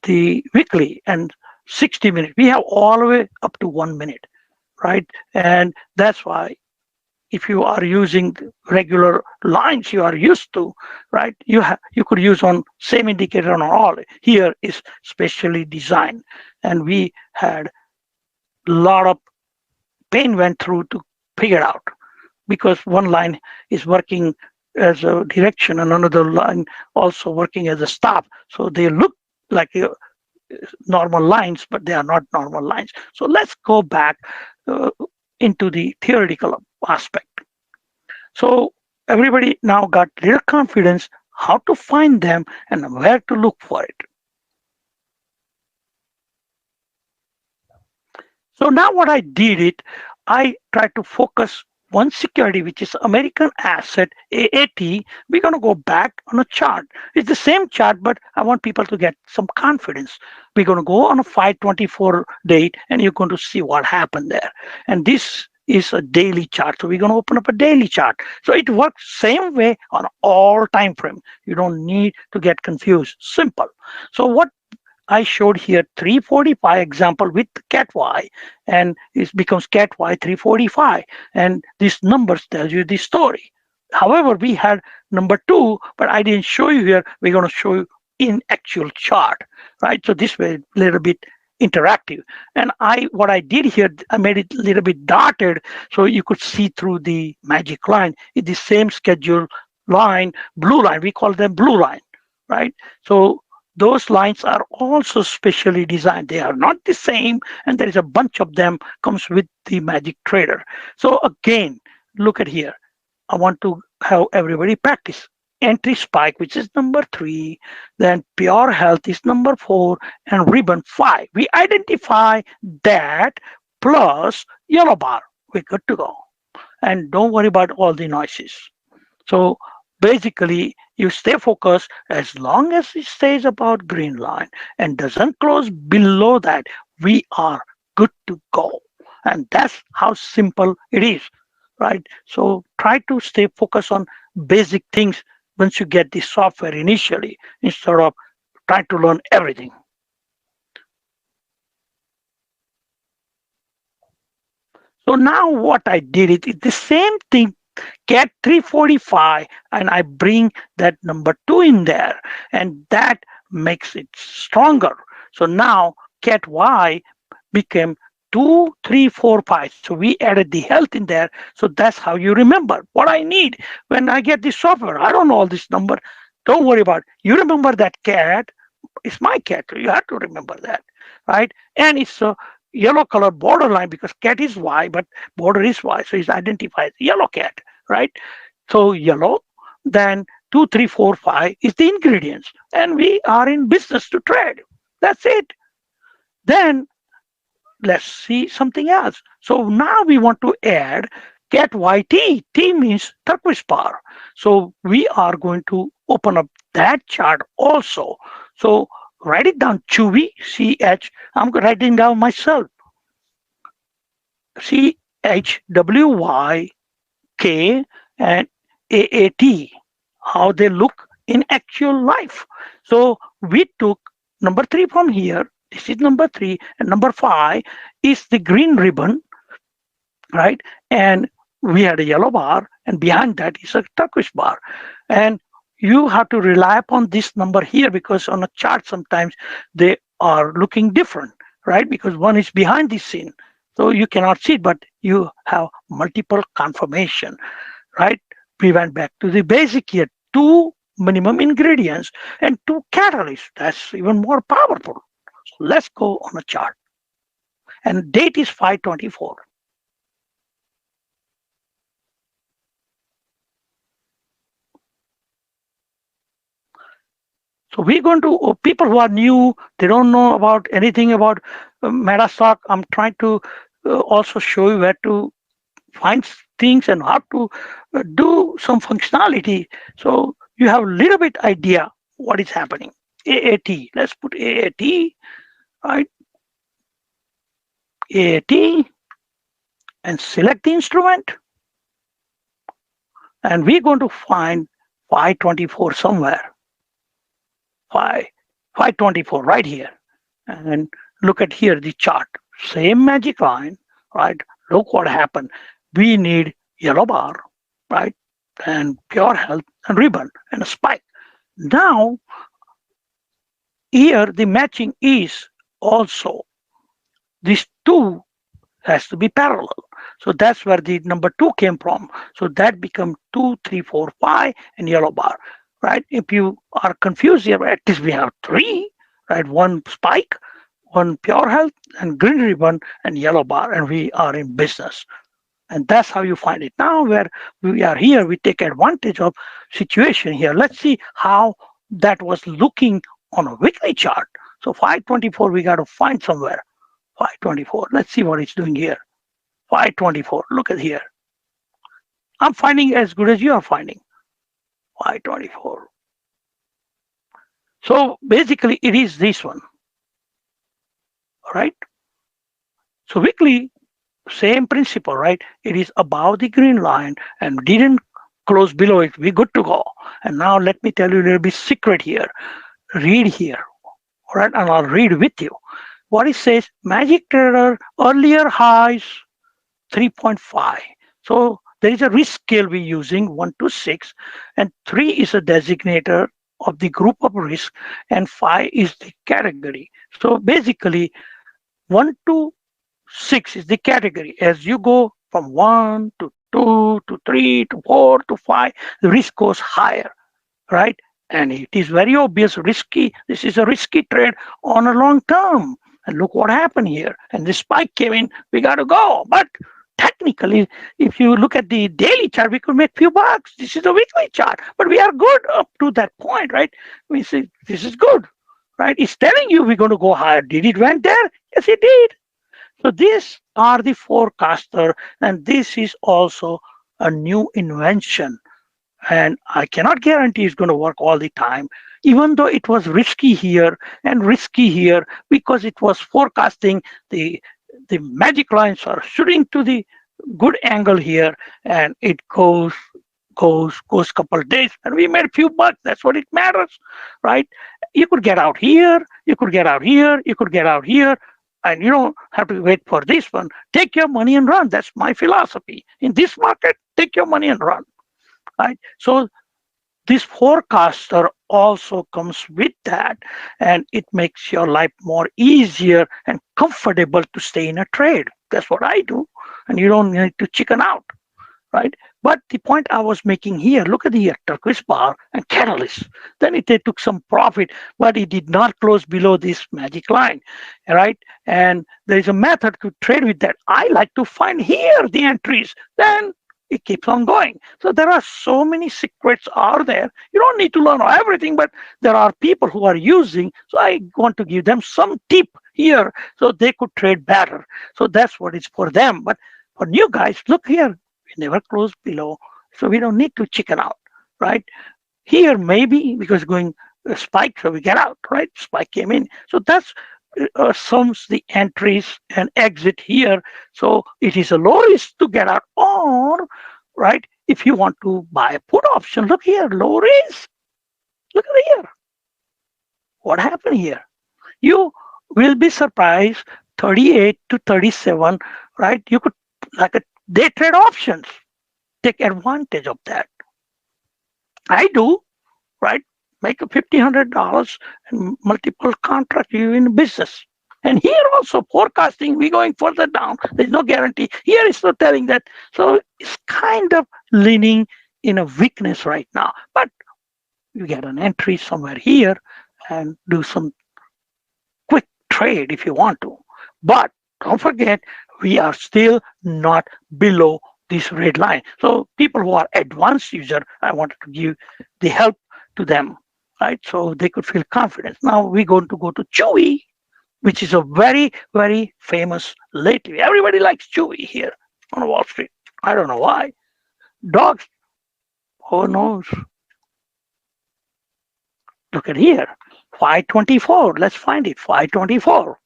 the weekly, and 60-minute. We have all the way up to 1 minute, right? And that's why if you are using regular lines you are used to, right, you could use on same indicator on all. Here is specially designed, and we had a lot of pain went through to figure out, because one line is working as a direction and another line also working as a stop. So they look like normal lines, but they are not normal lines. So let's go back into the theoretical aspect. So everybody now got little confidence how to find them and where to look for it. So now what I did it, I tried to focus one security, which is American Asset, AAT. We're going to go back on a chart. It's the same chart, but I want people to get some confidence. We're going to go on a 5/24 date, and you're going to see what happened there. And this is a daily chart. So we're going to open up a daily chart. So it works same way on all time frame. You don't need to get confused. Simple. So what I showed here 345 example with cat Y, and it becomes cat Y 345, and these numbers tell you the story. However, we had number 2, but I didn't show you here. We're going to show you in actual chart, right? So this way a little bit interactive. And what I did here, I made it a little bit dotted so you could see through the magic line. It's the same schedule line, blue line. We call them blue line, right? So those lines are also specially designed. They are not the same, and there is a bunch of them comes with the magic trader. So again, look at here. I want to have everybody practice. entry spike, which is number 3, then pure health is number 4, and ribbon 5. We identify that plus yellow bar. We're good to go. And don't worry about all the noises. So basically, you stay focused as long as it stays about green line and doesn't close below that, we are good to go. And that's how simple it is, right? So try to stay focused on basic things once you get the software initially instead of trying to learn everything. So now what I did is the same thing, cat 345, and I bring that number 2 in there, and that makes it stronger. So now cat Y became 2, 3, 4, 5. So we added the health in there. So that's how you remember what I need when I get this software. I don't know all this number. Don't worry about it. You remember that cat. It's my cat. You have to remember that, right? And it's a yellow color borderline because cat is Y, but border is Y. So it's identified as yellow cat, right? So yellow, then 2, 3, 4, 5 is the ingredients. And we are in business to trade. That's it. Then let's see something else. So now we want to add cat YT. T means turquoise bar. So we are going to open up that chart also. So write it down, Chewy, CH. I'm writing down myself. CHWYK and AAT. How they look in actual life. So we took number 3 from here. This is number 3, and number 5 is the green ribbon, right? And we had a yellow bar, and behind that is a turquoise bar. And you have to rely upon this number here because on a chart sometimes they are looking different, right? Because one is behind the scene, so you cannot see it, but you have multiple confirmation, right? We went back to the basic here, 2 minimum ingredients and 2 catalysts. That's even more powerful. So let's go on a chart. And date is 5/24. So we're going to, people who are new, they don't know about anything about MetaStock. I'm trying to also show you where to find things and how to do some functionality. So you have a little bit idea what is happening. AAT, let's put AAT, right? AAT, and select the instrument. And we're going to find 524 somewhere. 524 right here. And look at here, the chart. Same magic line, right? Look what happened. We need yellow bar, right? And pure health and ribbon and a spike. Now, here the matching is also these 2 has to be parallel. So that's where the number 2 came from. So that become 2, 3, 4, 5 and yellow bar, right? If you are confused here, at least we have 3, right? 1 spike, 1 pure health and green ribbon and yellow bar, and we are in business. And that's how you find it. Now where we are here, we take advantage of situation here. Let's see how that was looking on a weekly chart. So 524, we got to find somewhere. 524. Let's see what it's doing here. 524. Look at here. I'm finding as good as you are finding. 524. So basically, it is this one. All right. So weekly, same principle, right? It is above the green line and didn't close below it. We're good to go. And now let me tell you a little bit secret here. Read here. All right. And I'll read with you. What it says, Magic Trader earlier highs 3.5. So there is a risk scale we're using 1 to 6, and 3 is a designator of the group of risk, and 5 is the category. So basically, 1 to 6 is the category. As you go from 1 to 2 to 3 to 4 to 5, the risk goes higher, right? And it is very obvious risky. This is a risky trade on a long term. And look what happened here. And the spike came in, we got to go. But technically, if you look at the daily chart, we could make few bucks. This is a weekly chart, but we are good up to that point, right? We say this is good, right? It's telling you we're going to go higher. Did it went there? Yes, it did. So these are the forecaster, and this is also a new invention. And I cannot guarantee it's going to work all the time, even though it was risky here and risky here because it was forecasting the magic lines are shooting to the good angle here, and it goes couple of days, and we made a few bucks. That's what it matters, right? You could get out here, you could get out here, you could get out here, and you don't have to wait for this one. Take your money and run. That's my philosophy in this market. Take your money and run, right? So this forecaster also comes with that, and it makes your life more easier and comfortable to stay in a trade. That's what I do, and you don't need to chicken out, right? But the point I was making here, look at the turquoise bar and catalyst. Then it took some profit, but it did not close below this magic line, right? And there is a method to trade with that. I like to find here the entries. Then it keeps on going. So there are so many secrets out there. You don't need to learn everything, but there are people who are using. So I want to give them some tip here so they could trade better. So that's what it's for them. But for new guys, look here, we never close below. So we don't need to chicken out, right? Here, maybe because going a spike, so we get out, right? Spike came in. So that's sums the entries and exit here. So it is a low risk to get out, or right, if you want to buy a put option, look here, low risk. Look at here. What happened here? You will be surprised. 38 to 37, right? You could like a day trade options. Take advantage of that. I do, right? Make a $1,500 and multiple contract you in business. And here also forecasting, we're going further down. There's no guarantee. Here it's not telling that. So it's kind of leaning in a weakness right now. But you get an entry somewhere here and do some quick trade if you want to. But don't forget, we are still not below this red line. So people who are advanced user, I wanted to give the help to them, right? So they could feel confident. Now we're going to go to Chewy, which is a very, very famous lately. Everybody likes Chewy here on Wall Street. I don't know why. Dogs, who knows? Look at here, 524. Let's find it, 524.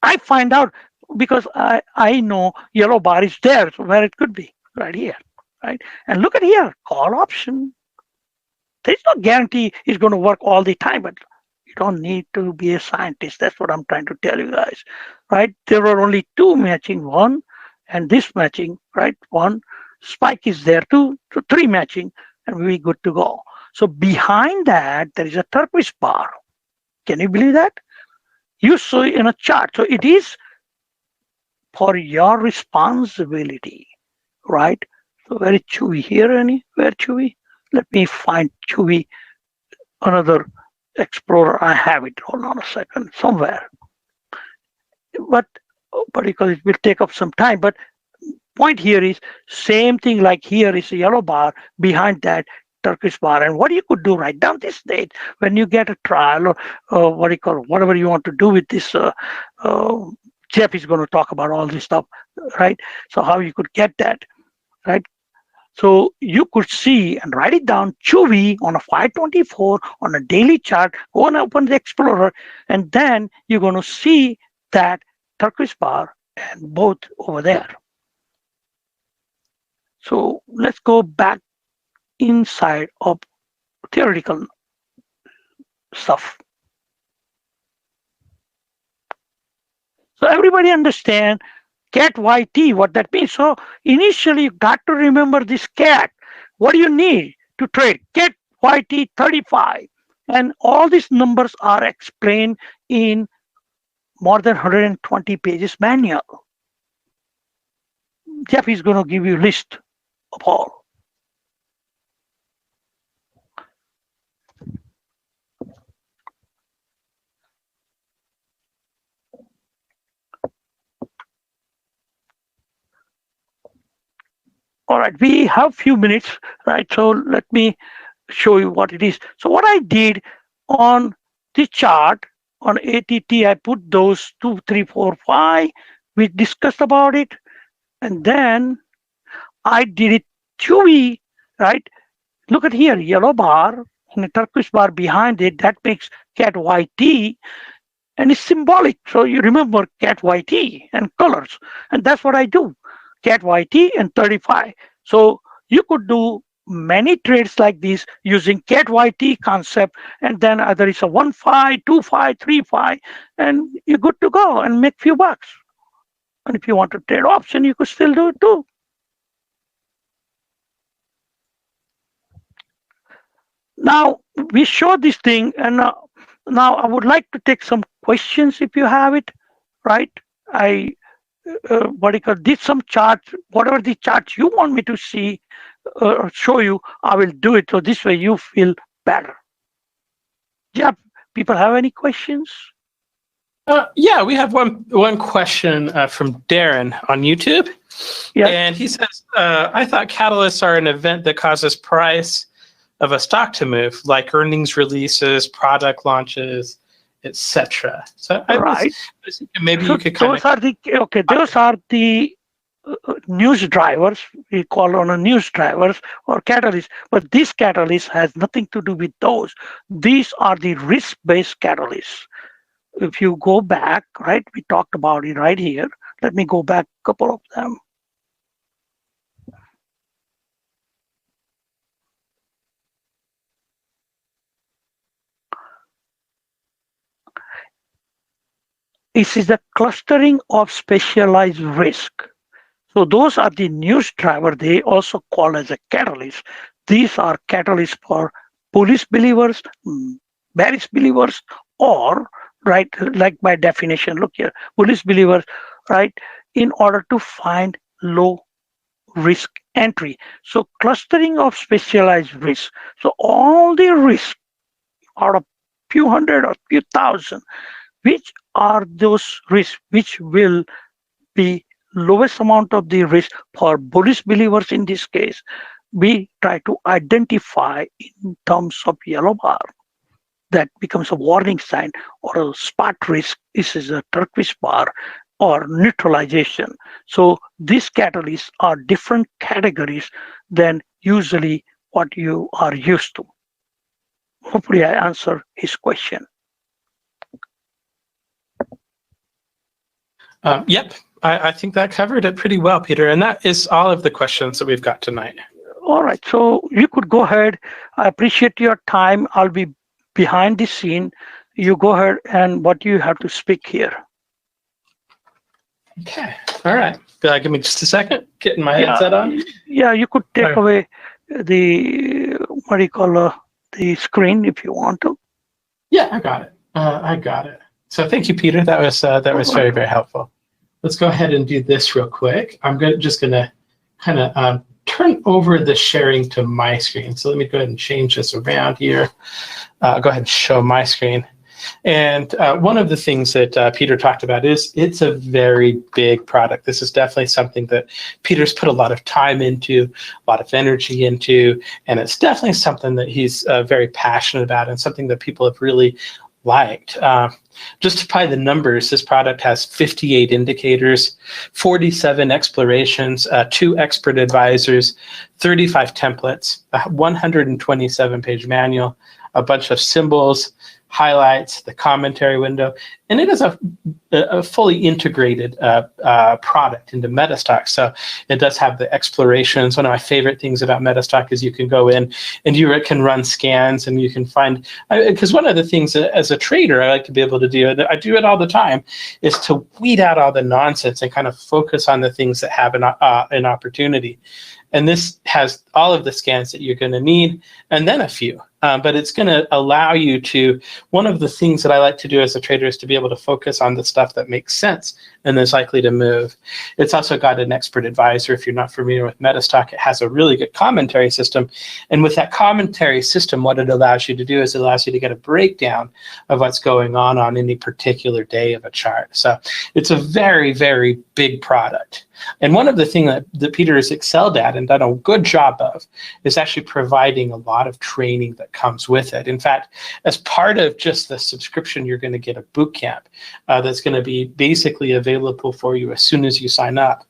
I find out because I know yellow bar is there, so where it could be, right here, right? And look at here, call option. There's no guarantee it's going to work all the time, but you don't need to be a scientist. That's what I'm trying to tell you guys, right? There are only two matching, one and this matching, right? One spike is there, two, so three matching, and we're good to go. So behind that, there is a turquoise bar. Can you believe that? You saw it in a chart. So it is for your responsibility, right? So where is Chewy here? Where Chewy? Let me find Chewy, another explorer. I have it. Hold on a second, somewhere. But because it will take up some time. But point here is same thing like here is a yellow bar, behind that turquoise bar. And what you could do, write down this date when you get a trial or what do you call it, whatever you want to do with this. Jeff is going to talk about all this stuff, right? So how you could get that, right? So you could see and write it down, Chewy on a 524 on a daily chart. Go and open the Explorer, and then you're going to see that turquoise bar and both over there. So let's go back inside of theoretical stuff. So everybody understand cat YT, what that means. So initially you got to remember this cat. What do you need to trade? Cat YT 35. And all these numbers are explained in more than 120 pages manual. Jeff is going to give you a list of all. All right, we have few minutes, right? So let me show you what it is. So what I did on the chart on ATT, I put those 2, 3, 4, 5. We discussed about it, and then I did it QE, right? Look at here, yellow bar and a turquoise bar behind it. That makes cat YT, and it's symbolic. So you remember cat YT and colors, and that's what I do. Cat YT and 35. So you could do many trades like this using cat YT concept, and then either it's a 1-5, 2-5, 3-5, and you're good to go and make few bucks. And if you want to trade option, you could still do it too. Now we show this thing, and now I would like to take some questions if you have it, right? I did some charts, whatever the charts you want me to see or show you, I will do it. So this way you feel better. Yeah, people have any questions? Yeah, we have one question from Darren on YouTube. Yeah. And he says, I thought catalysts are an event that causes price of a stock to move, like earnings releases, product launches, etc. So right. Maybe so you could kind those are the news drivers. We call on a news drivers or catalysts, but this catalyst has nothing to do with those. These are the risk-based catalysts. If you go back, right, we talked about it right here. Let me go back a couple of them. This is the clustering of specialized risk. So those are the news driver. They also call as a catalyst. These are catalysts for bullish believers, bearish believers, or right, like by definition, look here, bullish believers, right, in order to find low risk entry. So clustering of specialized risk. So all the risk out of few hundred or few thousand, which are those risks which will be lowest amount of the risk for bullish believers in this case, we try to identify in terms of yellow bar. That becomes a warning sign, or a spot risk. This is a turquoise bar, or neutralization. So these catalysts are different categories than usually what you are used to. Hopefully I answer his question. Yep, I think that covered it pretty well, Peter. And that is all of the questions that we've got tonight. All right, so you could go ahead. I appreciate your time. I'll be behind the scene. You go ahead, and what you have to speak here. Okay, all right. Give me just a second, getting my headset on. Yeah, you could take away the, what do you call, the screen if you want to. Yeah, I got it. I got it. So thank you, Peter. That was very, very helpful. Let's go ahead and do this real quick. I'm just going to kind of turn over the sharing to my screen. So let me go ahead and change this around here. Go ahead and show my screen. And one of the things that Peter talked about is it's a very big product. This is definitely something that Peter's put a lot of time into, a lot of energy into, and it's definitely something that he's very passionate about and something that people have really liked. Just by the numbers, this product has 58 indicators, 47 explorations, 2 expert advisors, 35 templates, a 127-page manual, a bunch of symbols, highlights, the commentary window, and it is a fully integrated product into MetaStock. So it does have the explorations. One of my favorite things about MetaStock is you can go in and you can run scans, and you can find, because one of the things as a trader I like to be able to do, and I do it all the time, is to weed out all the nonsense and kind of focus on the things that have an opportunity. And this has all of the scans that you're going to need, and then a few. But it's going to allow you to, one of the things that I like to do as a trader is to be able to focus on the stuff that makes sense and is likely to move. It's also got an expert advisor. If you're not familiar with MetaStock, it has a really good commentary system. And with that commentary system, what it allows you to do is it allows you to get a breakdown of what's going on any particular day of a chart. So it's a very, very big product. And one of the things that Peter has excelled at and done a good job of is actually providing a lot of training that comes with it. In fact, as part of just the subscription, you're going to get a boot camp that's going to be basically available for you as soon as you sign up.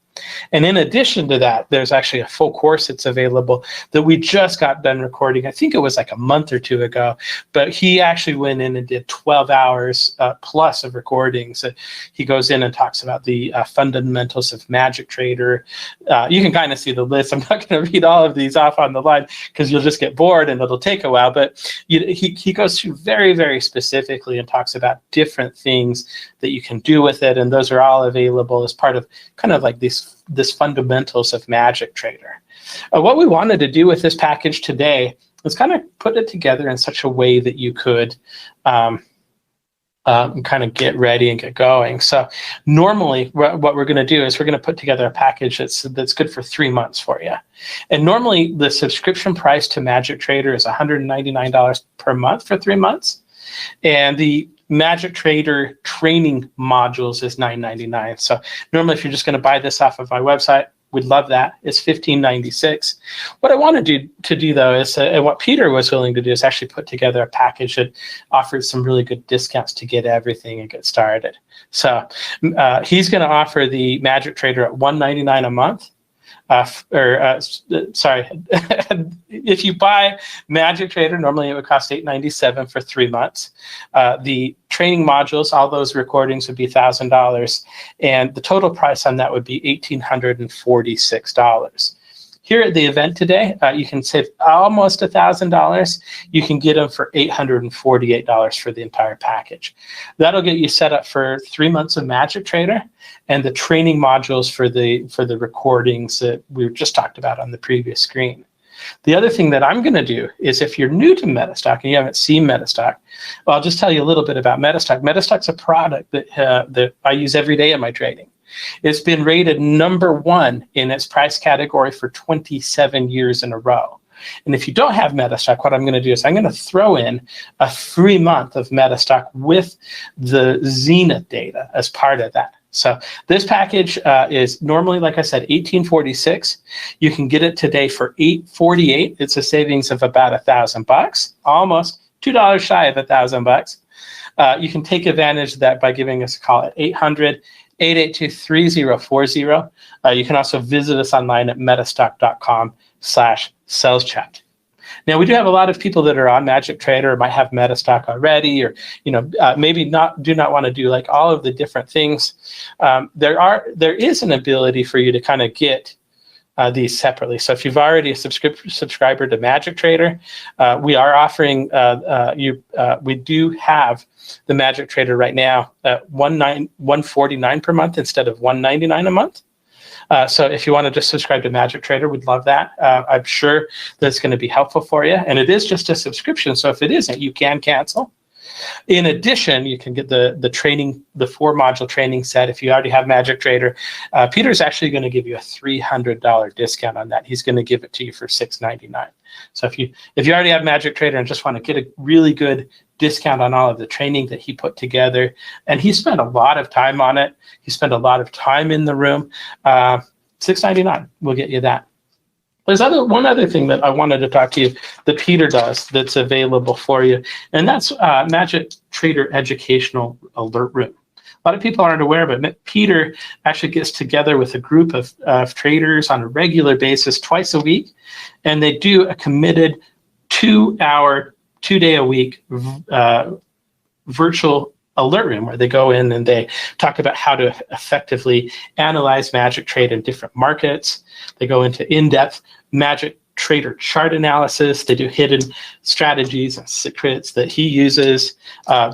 And in addition to that, there's actually a full course that's available that we just got done recording. I think it was like a month or two ago, but he actually went in and did 12 hours plus of recordings. He goes in and talks about the fundamentals of Magic Trader. You can kind of see the list. I'm not going to read all of these off on the line because you'll just get bored and it'll take a while. But he goes through very, very specifically and talks about different things that you can do with it. And those are all available as part of kind of like this fundamentals of Magic Trader. What we wanted to do with this package today is kind of put it together in such a way that you could kind of get ready and get going. So normally what we're going to do is we're going to put together a package that's good for 3 months for you. And normally the subscription price to Magic Trader is $199 per month for 3 months. And the Magic Trader training modules is $9.99. So normally if you're just going to buy this off of my website, we'd love that. It's $15.96. What I wanted to do though is, and what Peter was willing to do is actually put together a package that offers some really good discounts to get everything and get started. So he's going to offer the Magic Trader at $199 a month. Sorry, if you buy Magic Trader, normally it would cost $897 for 3 months. The training modules, all those recordings would be $1,000, and the total price on that would be $1,846. Here at the event today, you can save almost $1,000. You can get them for $848 for the entire package. That'll get you set up for 3 months of Magic Trader and the training modules for the recordings that we just talked about on the previous screen. The other thing that I'm going to do is, if you're new to MetaStock and you haven't seen MetaStock, well, I'll just tell you a little bit about MetaStock. MetaStock's a product that I use every day in my trading. It's been rated #1 in its price category for 27 years in a row. And if you don't have MetaStock, what I'm going to do is I'm going to throw in a free month of MetaStock with the Zenith data as part of that. So this package is normally, like I said, $1846. You can get it today for $848. It's a savings of about $1,000, almost $2 shy of $1,000. You can take advantage of that by giving us a call at 800-882-3040. You can also visit us online at metastock.com/saleschat. Now, we do have a lot of people that are on Magic Trader or might have MetaStock already, or maybe do not want to do like all of the different things. There is an ability for you to kind of get these separately. So if you've already a subscriber to Magic Trader, we are offering we do have the Magic Trader right now at $149 per month instead of $199 a month. So if you want to just subscribe to Magic Trader, we'd love that. I'm sure that's going to be helpful for you. And it is just a subscription. So if it isn't, you can cancel. In addition, you can get the training, the 4-module training set. If you already have Magic Trader, Peter's actually going to give you a $300 discount on that. He's going to give it to you for $699. So if you already have Magic Trader and just want to get a really good discount on all of the training that he put together, and he spent a lot of time on it. He spent a lot of time in the room. $699 will get you that. There's one other thing that I wanted to talk to you that Peter does that's available for you, and that's Magic Trader Educational Alert Room. A lot of people aren't aware, but Peter actually gets together with a group of traders on a regular basis twice a week, and they do a committed 2-hour, 2-day-a-week virtual alert room where they go in and they talk about how to effectively analyze Magic Trade in different markets. They go into in-depth Magic Trader chart analysis. They do hidden strategies and secrets that he uses.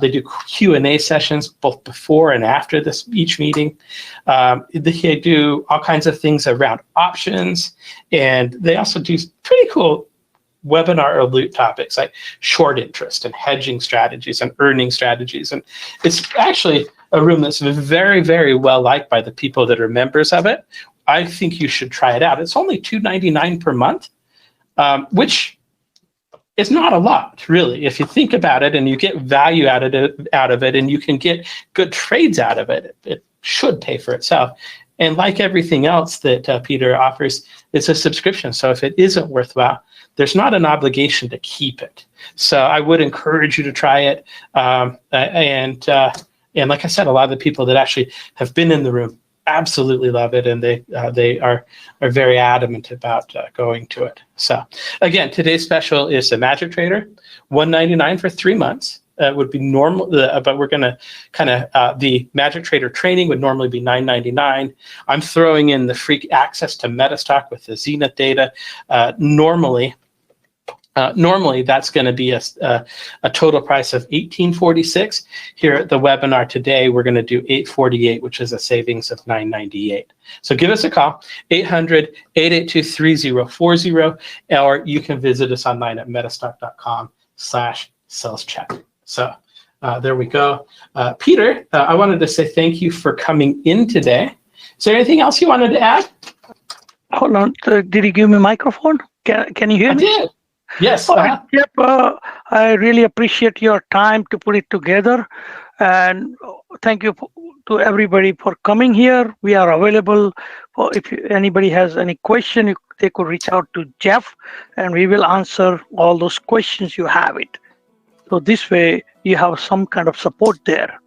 They do Q&A sessions both before and after each meeting. They do all kinds of things around options, and they also do pretty cool webinar alert topics like short interest and hedging strategies and earning strategies. And it's actually a room that's very, very well liked by the people that are members of it. I think you should try it out. It's only $299 per month, which is not a lot, really. If you think about it and you get value out of it and you can get good trades out of it, it should pay for itself. And like everything else that Peter offers, it's a subscription. So if it isn't worthwhile, there's not an obligation to keep it. So I would encourage you to try it. And like I said, a lot of the people that actually have been in the room absolutely love it, and they are very adamant about going to it. So again, today's special is the Magic Trader, $199 for 3 months. Would be normal, but we're going to kind of the Magic Trader training would normally be $999. I'm throwing in the free access to MetaStock with the Zenith data. Normally that's going to be a total price of $1846. Here at the webinar today, we're going to do $848, which is a savings of $998. So give us a call, 800-882-3040, or you can visit us online at metastock.com/saleschat. So there we go. Peter, I wanted to say thank you for coming in today. Is there anything else you wanted to add? Hold on. Did you give me a microphone? Can you hear me? I did. Yes. Yep. I really appreciate your time to put it together. And thank you to everybody for coming here. We are available for if anybody has any question, they could reach out to Jeff, and we will answer all those questions you have it. So this way you have some kind of support there.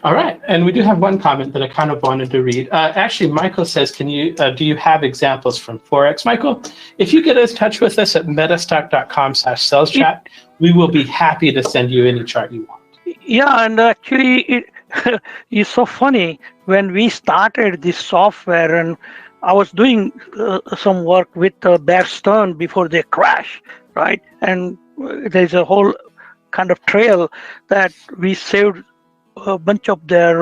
All right, and we do have one comment that I kind of wanted to read. Actually, Michael says, "Can you do you have examples from Forex?" Michael, if you get in touch with us at metastock.com/saleschat, we will be happy to send you any chart you want. Yeah, and actually, it's so funny when we started this software, and I was doing some work with Bear Stearns before they crash, right? And there's a whole kind of trail that we saved a bunch of their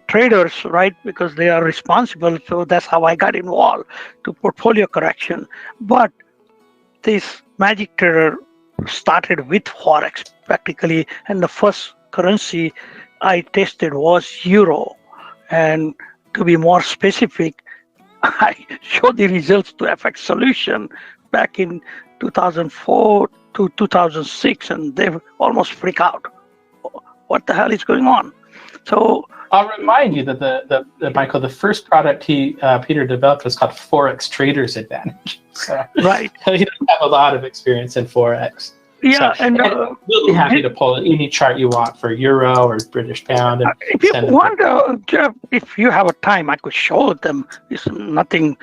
traders, right? Because they are responsible. So that's how I got involved to portfolio correction. But this Magic Trader started with Forex practically, and the first currency I tested was Euro. And to be more specific, I showed the results to FX Solution back in 2004 to 2006, and they almost freak out. What the hell is going on? So I'll remind you that the Michael, the first product Peter developed was called Forex Traders Advantage. So, right, he doesn't have a lot of experience in Forex. Yeah, so, and we'll be happy to pull any chart you want for Euro or British Pound. And if you want, Jeff, if you have a time, I could show them. It's nothing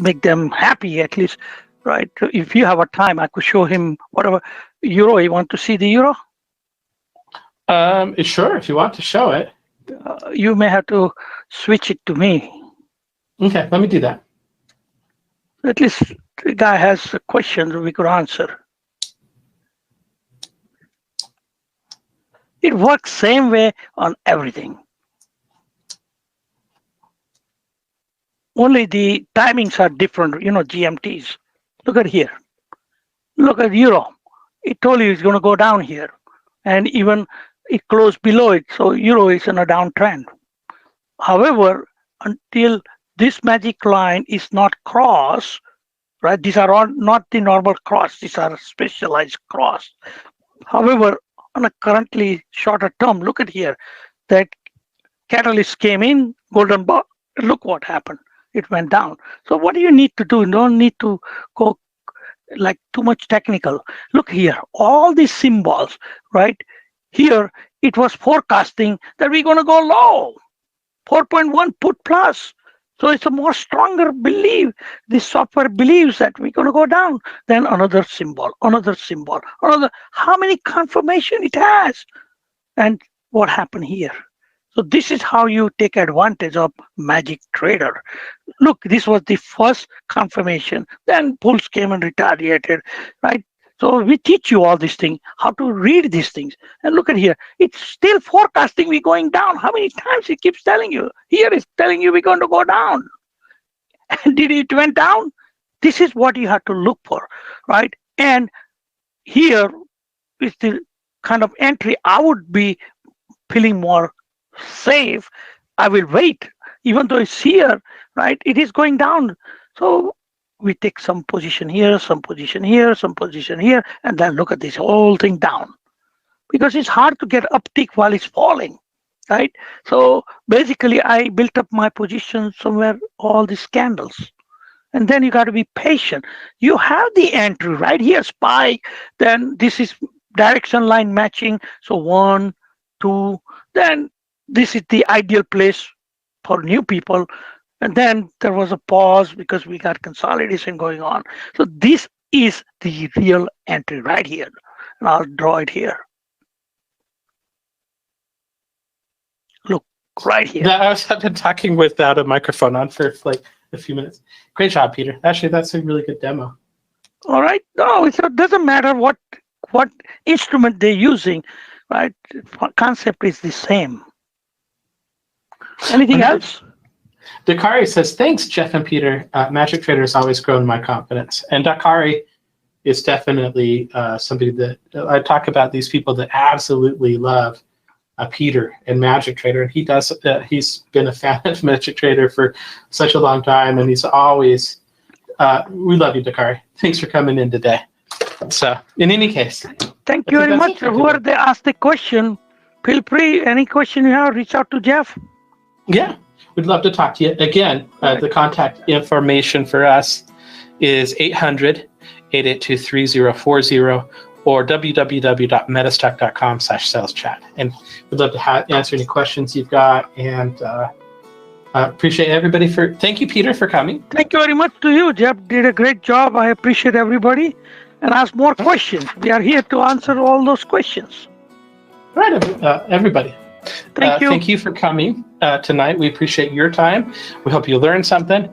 make them happy at least, right? If you have a time, I could show him whatever Euro. You want to see the Euro? Sure, if you want to show it. You may have to switch it to me. Okay, let me do that. At least the guy has a question we could answer. It works same way on everything. Only the timings are different, GMTs. Look at here. Look at Euro. It told you it's going to go down here. And even it closed below it. So Euro is in a downtrend. However, until this magic line is not crossed, right? These are all not the normal cross. These are specialized cross. However, on a currently shorter term, look at here. That catalyst came in, golden bar. Look what happened. It went down. So what do you need to do? You don't need to go like too much technical. Look here, all these symbols, right? Here, it was forecasting that we're going to go low. 4.1 put plus. So it's a more stronger belief. This software believes that we're going to go down. Then another symbol, another symbol, another. How many confirmation it has? And what happened here? So this is how you take advantage of Magic Trader. Look, this was the first confirmation. Then bulls came and retaliated, right? So we teach you all these things, how to read these things. And look at here, it's still forecasting we're going down. How many times it keeps telling you? Here it's telling you we're going to go down. And did it went down? This is what you have to look for, right? And here is the kind of entry I would be feeling more safe. I will wait, even though it's here, right? It is going down. So we take some position here, some position here, some position here, and then look at this whole thing down. Because it's hard to get uptick while it's falling. right? So basically, I built up my position somewhere, all these candles. And then you got to be patient. You have the entry right here, spike. Then this is direction line matching. So one, two. Then this is the ideal place for new people. And then there was a pause because we got consolidation going on. So this is the real entry right here. And I'll draw it here. Look, right here. I've been talking without a microphone on for like a few minutes. Great job, Peter. Actually, that's a really good demo. All right. No, it doesn't matter what instrument they're using, right? Concept is the same. Anything else? Dakari says, thanks, Jeff and Peter. Magic Trader has always grown my confidence. And Dakari is definitely somebody that I talk about, these people that absolutely love Peter and Magic Trader. And he's been a fan of Magic Trader for such a long time. And he's always, we love you, Dakari. Thanks for coming in today. So in any case. Thank you very much. Whoever they asked the question, feel free. Any question you have, reach out to Jeff. Yeah, we'd love to talk to you. Again, the contact information for us is 800-882-3040 or www.metastock.com/sales chat. And we'd love to answer any questions you've got. And appreciate everybody thank you, Peter, for coming. Thank you very much to you. Jeff did a great job. I appreciate everybody. And ask more questions. We are here to answer all those questions. All right, everybody. Thank you. Thank you for coming tonight. We appreciate your time. We hope you learned something.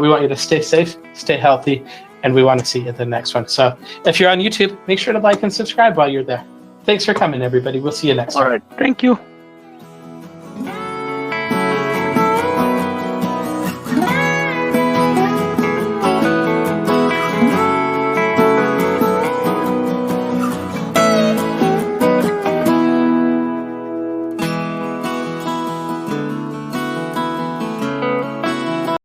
We want you to stay safe, stay healthy, and we want to see you at the next one. So if you're on YouTube, make sure to like and subscribe while you're there. Thanks for coming, everybody. We'll see you next time. All right. Thank you.